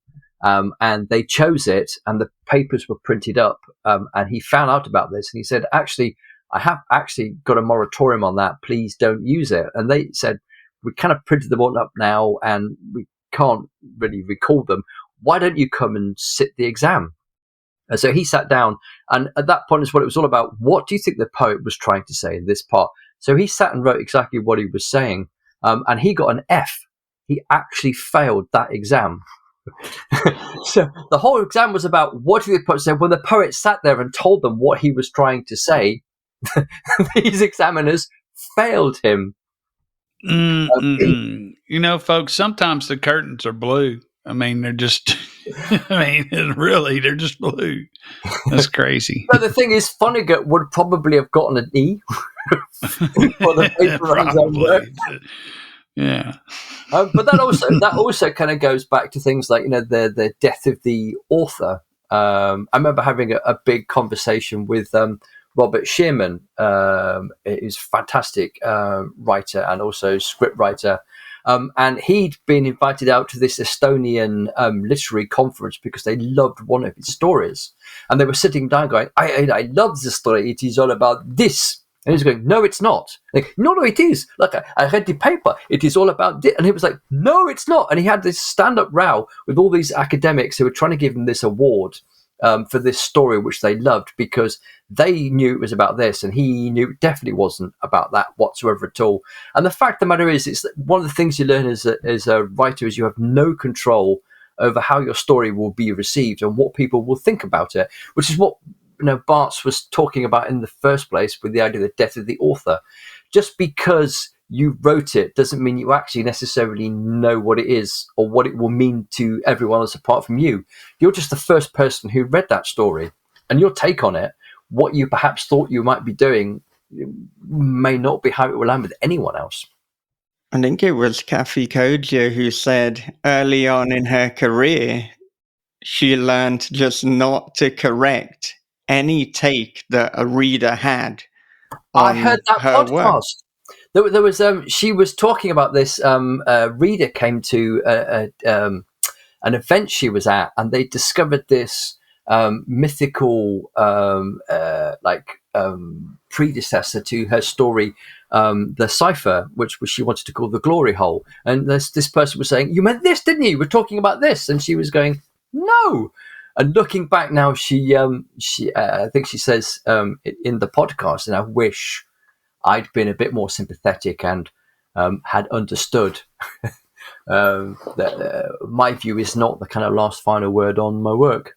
And they chose it, and the papers were printed up. And he found out about this, and he said, actually, I have actually got a moratorium on that. Please don't use it. And they said, we kind of printed them all up now, and we can't really recall them. Why don't you come and sit the exam? And so he sat down, and at that point is what it was all about. What do you think the poet was trying to say in this part? So he sat and wrote exactly what he was saying, and he got an F. He actually failed that exam. So the whole exam was about what did the poet say. When the poet sat there and told them what he was trying to say, these examiners failed him. Folks, sometimes the curtains are blue. I mean, they're just, really, they're just blue. That's crazy. But the thing is, Vonnegut would probably have gotten an E for the paper on his own work. Yeah. But that also kind of goes back to things like, the death of the author. I remember having a big conversation with Robert Shearman, who's a fantastic writer and also script writer. And he'd been invited out to this Estonian literary conference because they loved one of his stories. And they were sitting down going, I love this story. It is all about this. And he's going, no, it's not. Like, no, it is. Like, I read the paper. It is all about this. And he was like, no, it's not. And he had this stand-up row with all these academics who were trying to give him this award for this story, which they loved because they knew it was about this, and he knew it definitely wasn't about that whatsoever at all. And the fact of the matter is, it's one of the things you learn as a writer is you have no control over how your story will be received and what people will think about it, which is what Barthes was talking about in the first place with the idea of the death of the author. Just because you wrote it doesn't mean you actually necessarily know what it is or what it will mean to everyone else apart from you. You're just the first person who read that story, and your take on it, what you perhaps thought you might be doing, may not be how it will land with anyone else. I think it was Kathy Koja who said early on in her career, she learned just not to correct any take that a reader had on I heard that her podcast. work. There was she was talking about this. A reader came to an event she was at, and they discovered this mythical predecessor to her story, the cipher, which she wanted to call the glory hole. And this person was saying, "You meant this, didn't you? We're talking about this," and she was going, "No." And looking back now, she I think she says in the podcast, and I wish I'd been a bit more sympathetic and had understood that my view is not the kind of last final word on my work,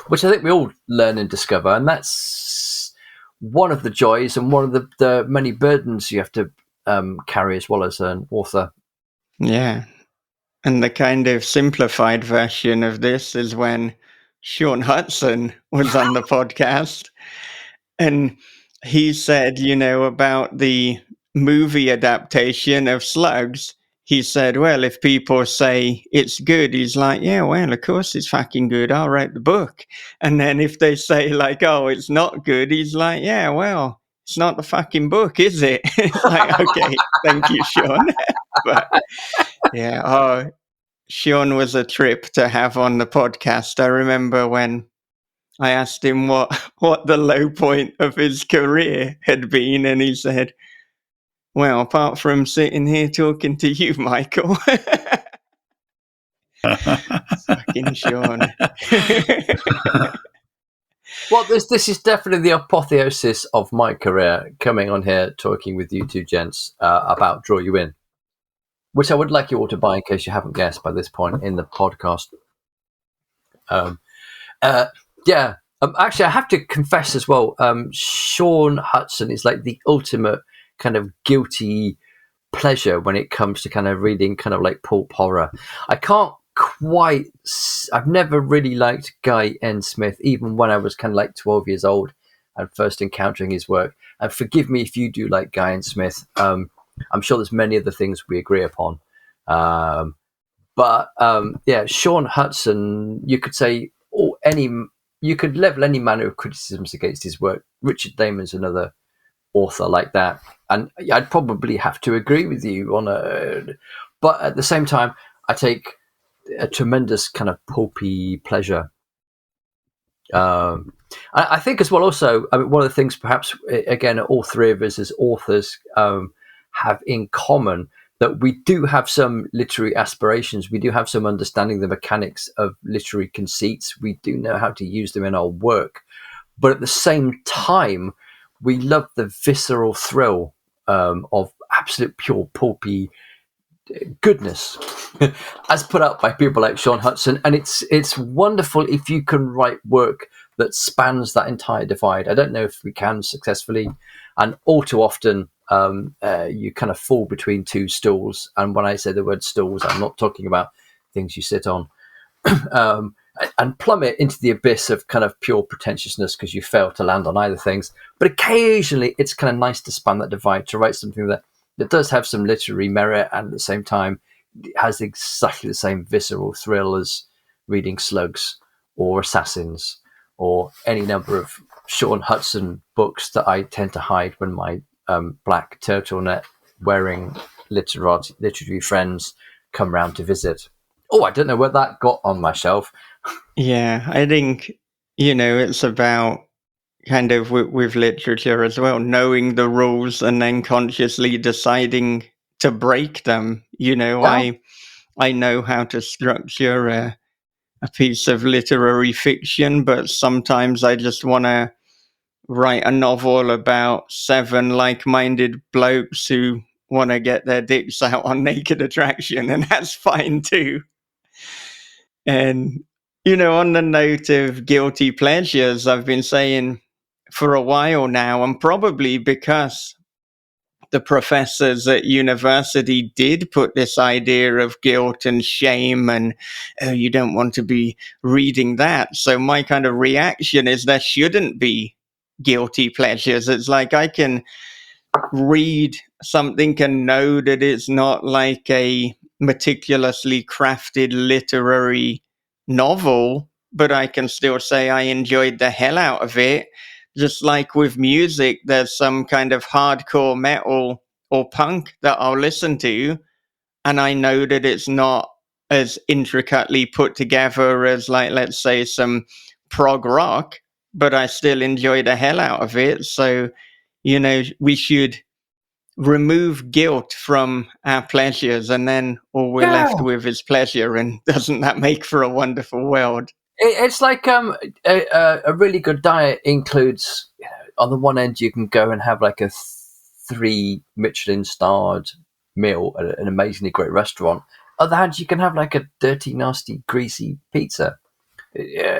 which I think we all learn and discover. And that's one of the joys and one of the many burdens you have to carry as well as an author. Yeah. And the kind of simplified version of this is when Sean Hudson was on the podcast, and he said, about the movie adaptation of Slugs, he said, well, if people say it's good, he's like, yeah, well, of course it's fucking good. I'll write the book. And then if they say like, oh, it's not good, he's like, yeah, well, it's not the fucking book, is it? It's like, okay, thank you, Sean. But yeah, oh, Sean was a trip to have on the podcast. I remember when I asked him what the low point of his career had been, and he said, well, apart from sitting here talking to you, Michael. Fucking Sean. Well, this is definitely the apotheosis of my career, coming on here talking with you two gents about Draw You In, which I would like you all to buy in case you haven't guessed by this point in the podcast. Yeah. Actually, I have to confess as well, Sean Hudson is like the ultimate kind of guilty pleasure when it comes to kind of reading kind of like pulp horror. I can't quite... I've never really liked Guy N. Smith, even when I was kind of like 12 years old and first encountering his work. And forgive me if you do like Guy N. Smith. I'm sure there's many other things we agree upon. But Sean Hudson, you could say you could level any manner of criticisms against his work. Richard Damon's another author like that, and I'd probably have to agree with you but at the same time, I take a tremendous kind of pulpy pleasure. I think as well also, I mean, one of the things perhaps, again, all three of us as authors have in common, that we do have some literary aspirations. We do have some understanding the mechanics of literary conceits. We do know how to use them in our work. But at the same time, we love the visceral thrill of absolute pure pulpy goodness as put up by people like Sean Hudson. And it's wonderful if you can write work that spans that entire divide. I don't know if we can successfully. And all too often, you kind of fall between two stools. And when I say the word stools, I'm not talking about things you sit on. And plummet into the abyss of kind of pure pretentiousness because you fail to land on either things. But occasionally it's kind of nice to span that divide, to write something that does have some literary merit and at the same time has exactly the same visceral thrill as reading Slugs or Assassins or any number of Sean Hudson books that I tend to hide when my black turtleneck wearing literary friends come round to visit. Oh, I don't know where that got on my shelf. Yeah, I think, it's about kind of with literature as well, knowing the rules and then consciously deciding to break them. Yeah. I know how to structure a piece of literary fiction, but sometimes I just want to write a novel about 7 like-minded blokes who want to get their dicks out on Naked Attraction, and that's fine too. And, on the note of guilty pleasures, I've been saying for a while now, and probably because the professors at university did put this idea of guilt and shame and, oh, you don't want to be reading that. So my kind of reaction is there shouldn't be guilty pleasures. It's like I can read something and know that it's not like a meticulously crafted literary novel, but I can still say I enjoyed the hell out of it. Just like with music, there's some kind of hardcore metal or punk that I'll listen to, and I know that it's not as intricately put together as, like, let's say, some prog rock, but I still enjoy the hell out of it. So, we should remove guilt from our pleasures, and then all we're left with is pleasure. And doesn't that make for a wonderful world? It's like a really good diet includes, on the one end, you can go and have like a 3 Michelin-starred meal at an amazingly great restaurant. On the other hand, you can have like a dirty, nasty, greasy pizza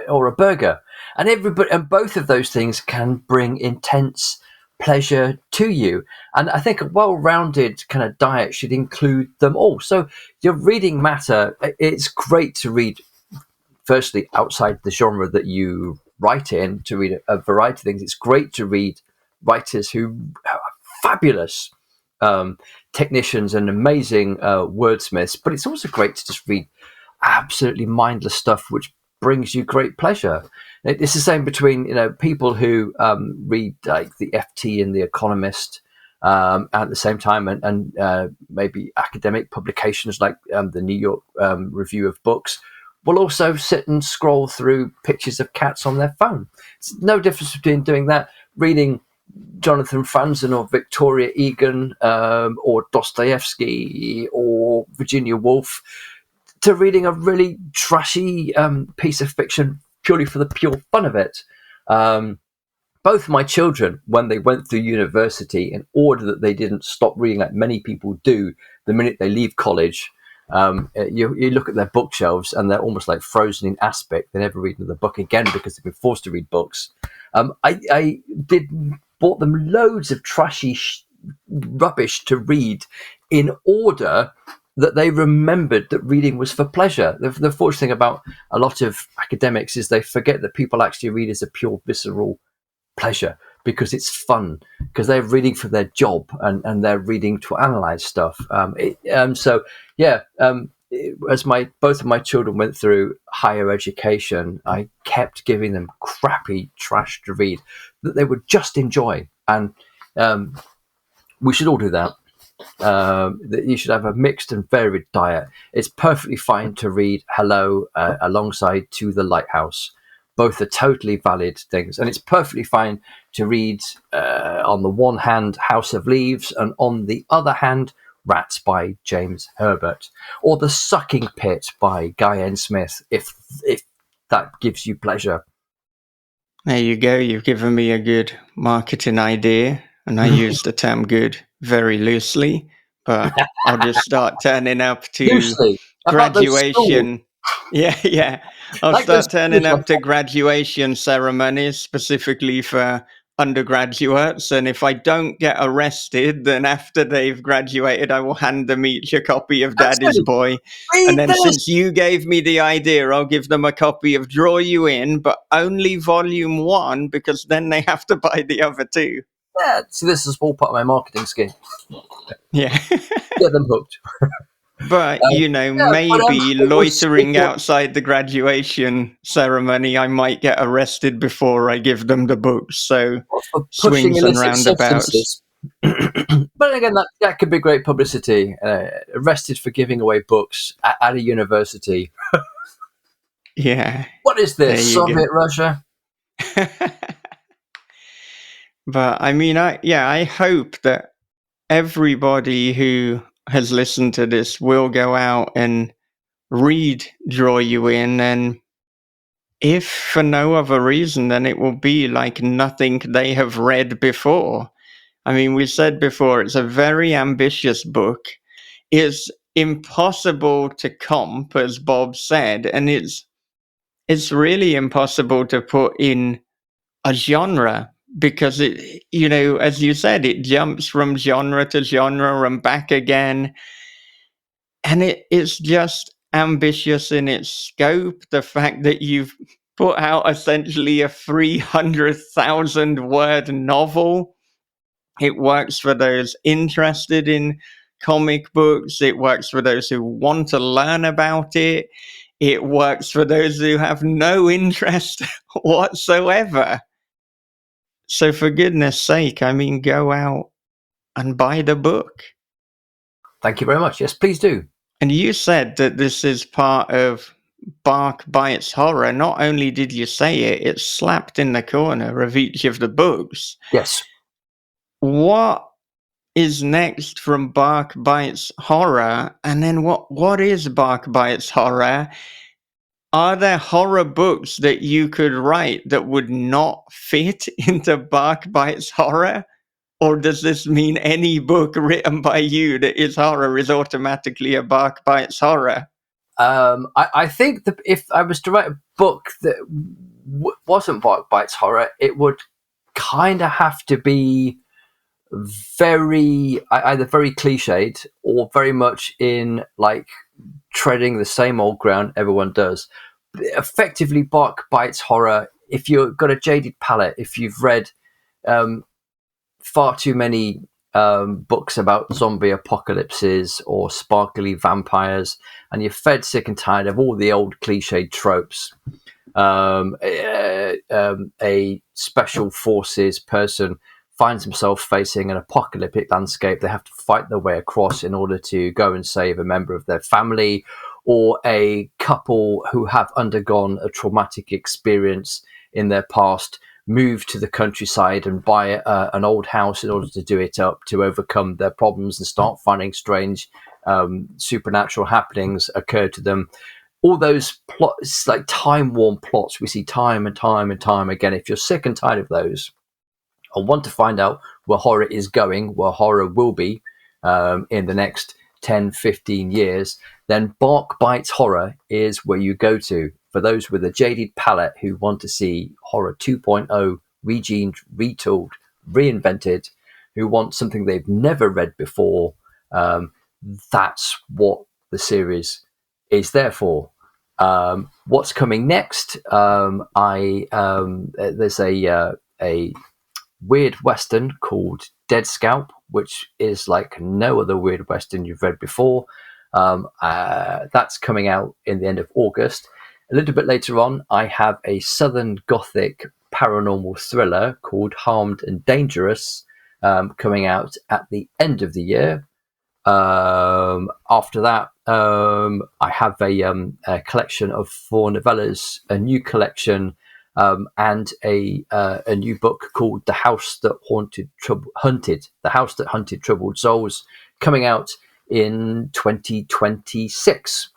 or a burger. And both of those things can bring intense pleasure to you. And I think a well-rounded kind of diet should include them all. So your reading matter, it's great to read, firstly, outside the genre that you write in, to read a variety of things. It's great to read writers who are fabulous technicians and amazing wordsmiths, but it's also great to just read absolutely mindless stuff which brings you great pleasure. It's the same between people who read like the FT and the Economist at the same time, and maybe academic publications like the New York Review of Books will also sit and scroll through pictures of cats on their phone. It's no difference between doing that, reading Jonathan Franzen or Victoria Egan or Dostoevsky or Virginia Woolf, to reading a really trashy piece of fiction purely for the pure fun of it. Both my children, when they went through university, in order that they didn't stop reading like many people do the minute they leave college, you look at their bookshelves and they're almost like frozen in aspic. They never read another book again because they've been forced to read books. I bought them loads of trashy rubbish to read in order that they remembered that reading was for pleasure. The fortunate thing about a lot of academics is they forget that people actually read as a pure visceral pleasure, because it's fun, because they're reading for their job and they're reading to analyze stuff. As both of my children went through higher education, I kept giving them crappy trash to read that they would just enjoy. And we should all do that. That you should have a mixed and varied diet. It's perfectly fine to read Hello alongside To the Lighthouse. Both are totally valid things, and it's perfectly fine to read on the one hand House of Leaves, and on the other hand Rats by James Herbert, or The Sucking Pit by Guy N. Smith, if that gives you pleasure. There you go. You've given me a good marketing idea, and I use the term good very loosely, but I'll just start turning up to Loosely. graduation. Yeah. I'll Like start those turning schools, up to graduation ceremonies specifically for undergraduates, and if I don't get arrested, then after they've graduated, I will hand them each a copy of Daddy's Boy. And then, since you gave me the idea, I'll give them a copy of Draw You In, but only volume 1, because then they have to buy the other 2. Yeah, see, this is all part of my marketing scheme. Yeah. Get them hooked. But, maybe loitering outside the graduation ceremony, I might get arrested before I give them the books. So, for swings and roundabouts. But again, that could be great publicity. Arrested for giving away books at a university. Yeah. What is this, Soviet Russia? But, I mean, I hope that everybody who has listened to this will go out and read Draw You In, and if for no other reason, then it will be like nothing they have read before. I mean, we said before, it's a very ambitious book. It's impossible to comp, as Bob said, and it's really impossible to put in a genre, because it, as you said, it jumps from genre to genre and back again. And it's just ambitious in its scope. The fact that you've put out essentially a 300,000 word novel. It works for those interested in comic books. It works for those who want to learn about it. It works for those who have no interest whatsoever. So for goodness sake, I mean, go out and buy the book. Thank you very much. Yes, please do. And you said that this is part of Bark Bites Horror. Not only did you say it, it's slapped in the corner of each of the books. Yes. What is next from Bark Bites Horror? And then what is Bark Bites Horror? Are there horror books that you could write that would not fit into Bark Bites Horror? Or does this mean any book written by you that is horror is automatically a Bark Bites Horror? I think that if I was to write a book that wasn't Bark Bites Horror, it would kind of have to be either very cliched or very much in like treading the same old ground everyone does. Effectively, Bark Bites Horror, if you've got a jaded palate, if you've read far too many books about zombie apocalypses or sparkly vampires, and you're fed sick and tired of all the old cliched tropes. A special forces person finds himself facing an apocalyptic landscape. They have to fight their way across in order to go and save a member of their family, or a couple who have undergone a traumatic experience in their past move to the countryside and buy an old house in order to do it up, to overcome their problems and start finding strange supernatural happenings occur to them. All those plots, like time-worn plots, we see time and time and time again. If you're sick and tired of those, and want to find out where horror is going, where horror will be in the next 10, 15 years, then Bark Bites Horror is where you go to. For those with a jaded palate who want to see horror 2.0 regened, retooled, reinvented, who want something they've never read before, that's what the series is there for. What's coming next? There's a weird Western called Dead Scalp, which is like no other weird Western you've read before. That's coming out in the end of August. A little bit later on, I have a Southern Gothic paranormal thriller called Harmed and Dangerous coming out at the end of the year. After that, I have a collection of 4 novellas, a new collection, and a new book called The House That Hunted Troubled Souls, coming out in 2026.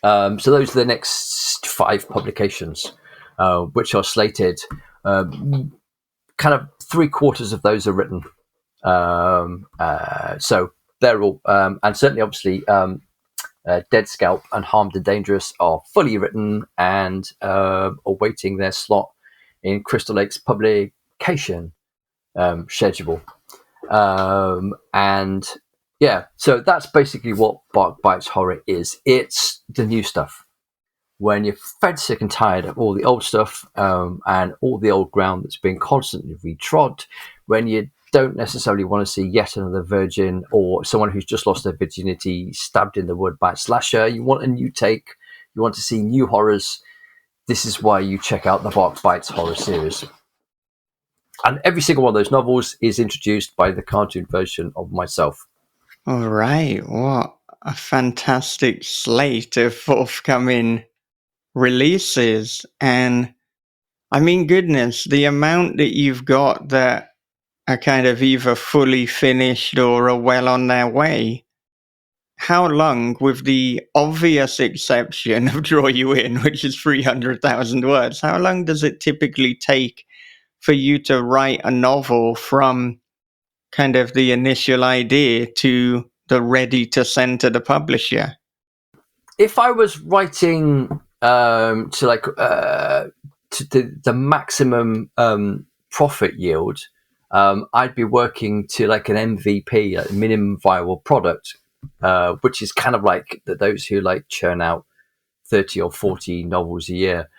So those are the next 5 publications, which are slated. Kind of 3/4 of those are written. So they're all, and certainly, obviously, Dead Scalp and Harmed and Dangerous are fully written and awaiting their slot in Crystal Lake's publication schedule. And yeah, so that's basically what Bark Bites Horror is. It's the new stuff. When you're fed sick and tired of all the old stuff and all the old ground that's been constantly retrod, when you don't necessarily want to see yet another virgin or someone who's just lost their virginity stabbed in the wood by a slasher, you want a new take, you want to see new horrors, this is why you check out the Bark Bites Horror series. And every single one of those novels is introduced by the cartoon version of myself. All right, what a fantastic slate of forthcoming releases. And I mean, goodness, the amount that you've got that are kind of either fully finished or are well on their way. How long, with the obvious exception of Draw You In, which is 300,000 words, how long does it typically take for you to write a novel from kind of the initial idea to the ready to send to the publisher? If I was writing to the maximum profit yield, I'd be working to like an MVP, like minimum viable product, which is kind of like those who like churn out 30 or 40 novels a year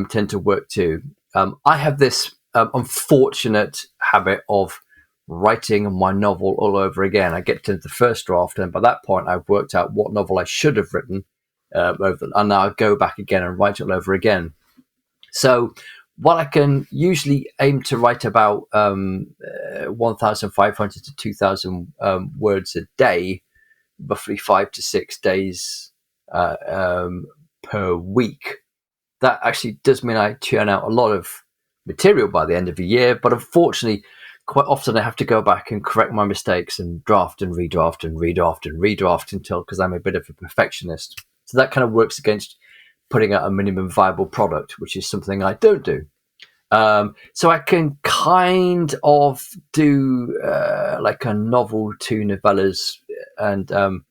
tend to work to. I have this unfortunate habit of writing my novel all over again. I get to the first draft, and by that point, I've worked out what novel I should have written, and now I go back again and write it all over again. So while I can usually aim to write about 1,500 to 2,000 words a day, roughly 5 to 6 days per week, that actually does mean I churn out a lot of material by the end of the year. But unfortunately, quite often I have to go back and correct my mistakes and draft and redraft and redraft and redraft until, because I'm a bit of a perfectionist. So that kind of works against putting out a minimum viable product, which is something I don't do. So I can kind of do like a novel, 2 novellas, and 1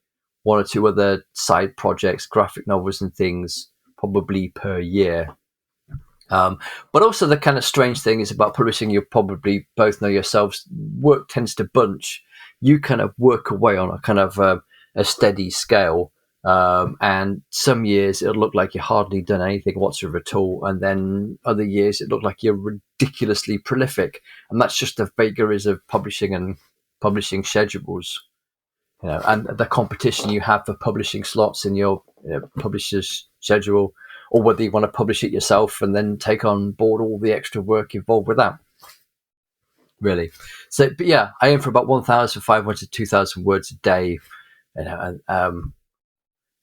or 2 other side projects, graphic novels and things, probably per year. But also the kind of strange thing is about publishing, you probably both know yourselves, work tends to bunch. You kind of work away on a kind of a steady scale. And some years it'll look like you hardly done anything whatsoever at all, and then other years it look like you're ridiculously prolific, and that's just the vagaries of publishing and publishing schedules, and the competition you have for publishing slots in your publisher's schedule, or whether you want to publish it yourself and then take on board all the extra work involved with that. Really. So, but yeah, I aim for about 1,500 to 2,000 words a day.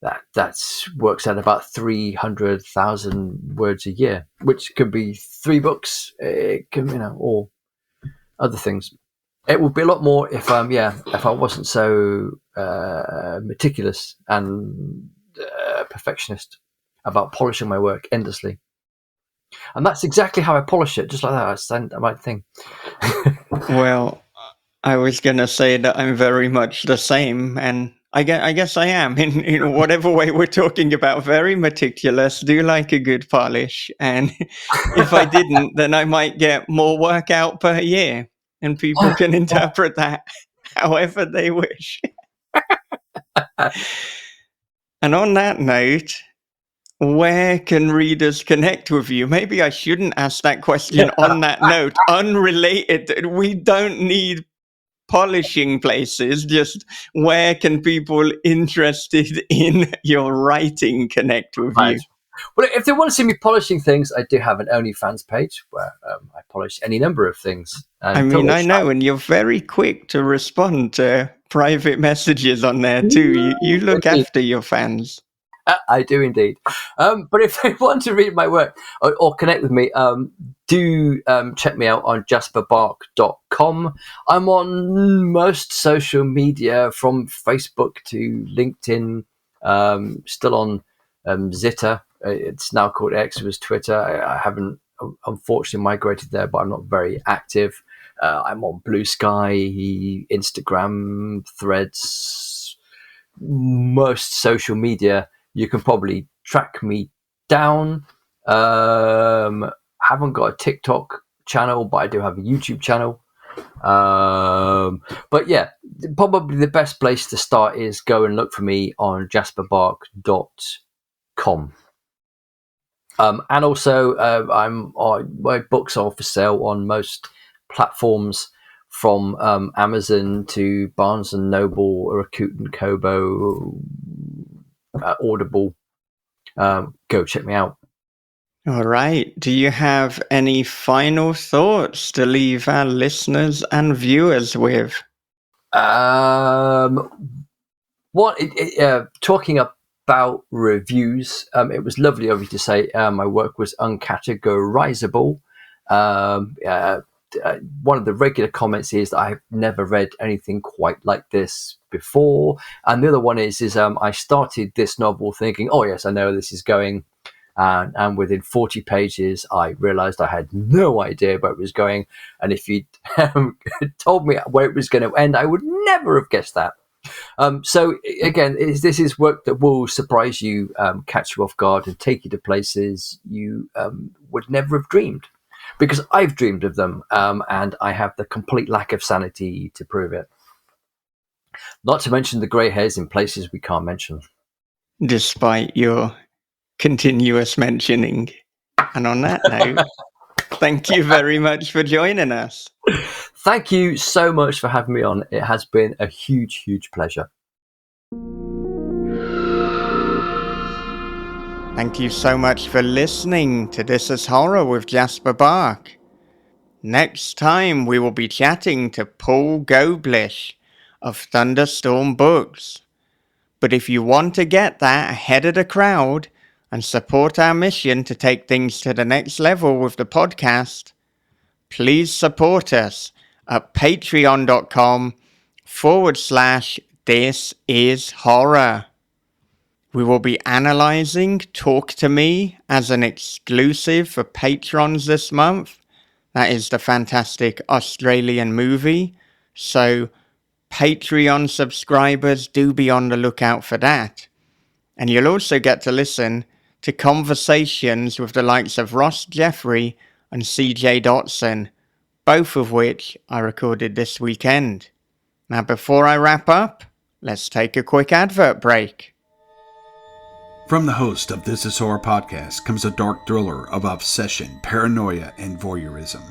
That works out about 300,000 words a year, which could be 3 books. It can, or other things. It would be a lot more if I wasn't so meticulous and perfectionist about polishing my work endlessly. And that's exactly how I polish it, just like that. I stand my thing. Well, I was going to say that I'm very much the same, and I guess I am in whatever way we're talking about. Very meticulous, do like a good polish, and if I didn't, then I might get more work out per year, and people can interpret that however they wish. And on that note, where can readers connect with you? Maybe I shouldn't ask that question on that note. Unrelated. We don't need polishing places. Just where can people interested in your writing connect with you? Well, if they want to see me polishing things, I do have an OnlyFans page where I polish any number of things. I know, and you're very quick to respond to private messages on there too. You look after your fans. I do indeed. But if they want to read my work or connect with me, do check me out on jasperbark.com. I'm on most social media, from Facebook to LinkedIn, still on Zitter. It's now called X. It was Twitter. I haven't, unfortunately, migrated there, but I'm not very active. I'm on Blue Sky, Instagram, Threads, most social media. You can probably track me down. Haven't got a TikTok channel, but I do have a YouTube channel. But yeah, probably the best place to start is go and look for me on jasperbark.com. And also, my books are for sale on most platforms, from Amazon to Barnes and Noble, Rakuten Kobo, Audible. Go check me out. All right. Do you have any final thoughts to leave our listeners and viewers with? Talking about reviews, it was lovely of you to say my work was uncategorizable. One of the regular comments is that I've never read anything quite like this before, and the other one is I started this novel thinking, oh yes, I know where this is going, and within 40 pages I realized I had no idea where it was going, and if you'd told me where it was going to end, I would never have guessed that. So again, this is work that will surprise you, catch you off guard, and take you to places you would never have dreamed. Because I've dreamed of them, and I have the complete lack of sanity to prove it. Not to mention the grey hairs in places we can't mention. Despite your continuous mentioning. And on that note, thank you very much for joining us. Thank you so much for having me on. It has been a huge, huge pleasure. Thank you so much for listening to This Is Horror with Jasper Bark. Next time we will be chatting to Paul Goblish of Thunderstorm Books. But if you want to get that ahead of the crowd and support our mission to take things to the next level with the podcast, please support us at patreon.com/thisishorror. We will be analysing Talk to Me as an exclusive for patrons this month. That is the fantastic Australian movie. So Patreon subscribers, do be on the lookout for that. And you'll also get to listen to conversations with the likes of Ross Jeffrey and CJ Dotson, both of which I recorded this weekend. Now, before I wrap up, let's take a quick advert break. From the host of This Is Horror podcast comes a dark thriller of obsession, paranoia, and voyeurism.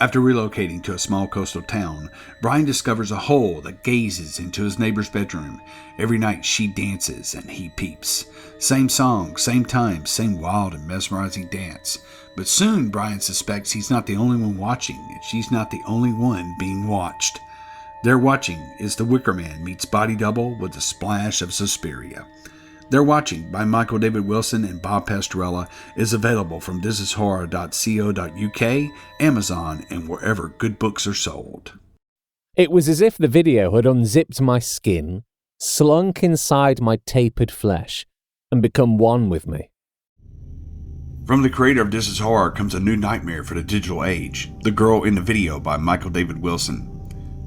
After relocating to a small coastal town, Brian discovers a hole that gazes into his neighbor's bedroom. Every night she dances and he peeps. Same song, same time, same wild and mesmerizing dance. But soon Brian suspects he's not the only one watching, and she's not the only one being watched. They're watching as The Wicker Man meets Body Double with a splash of Suspiria. They're Watching by Michael David Wilson and Bob Pastorella is available from thisishorror.co.uk, Amazon, and wherever good books are sold. It was as if the video had unzipped my skin, slunk inside my tapered flesh, and become one with me. From the creator of This Is Horror comes a new nightmare for the digital age, The Girl in the Video by Michael David Wilson.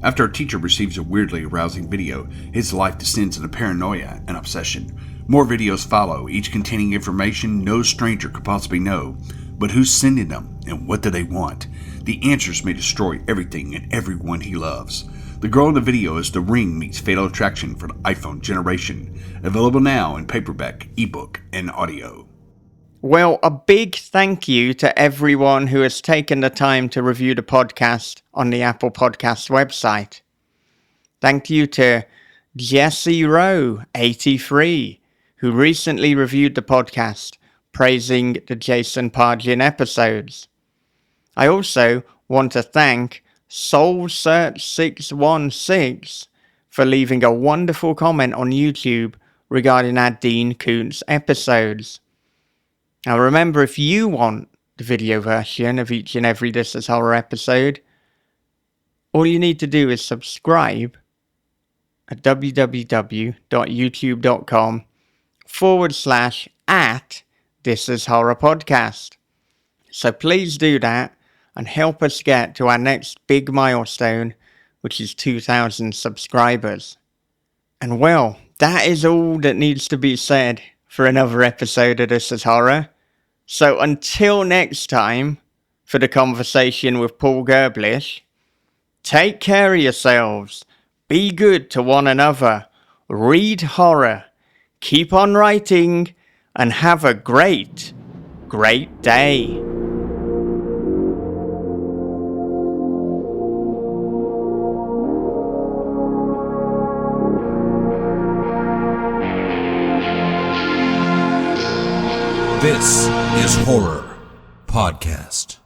After a teacher receives a weirdly arousing video, his life descends into paranoia and obsession. More videos follow, each containing information no stranger could possibly know. But who's sending them, and what do they want? The answers may destroy everything and everyone he loves. The Girl in the Video is The Ring meets Fatal Attraction for the iPhone generation. Available now in paperback, ebook, and audio. Well, a big thank you to everyone who has taken the time to review the podcast on the Apple Podcast website. Thank you to Jesse Rowe, 83, who recently reviewed the podcast, praising the Jason Pargin episodes. I also want to thank SoulSearch616 for leaving a wonderful comment on YouTube regarding our Dean Koontz episodes. Now remember, if you want the video version of each and every This Is Horror episode, all you need to do is subscribe at www.youtube.com/@This Is Horror Podcast. So please do that and help us get to our next big milestone, which is 2,000 subscribers. And well, that is all that needs to be said for another episode of This Is Horror. So until next time, for the conversation with Paul Gerblish, take care of yourselves, be good to one another, read horror, keep on writing, and have a great, great day. This is Horror Podcast.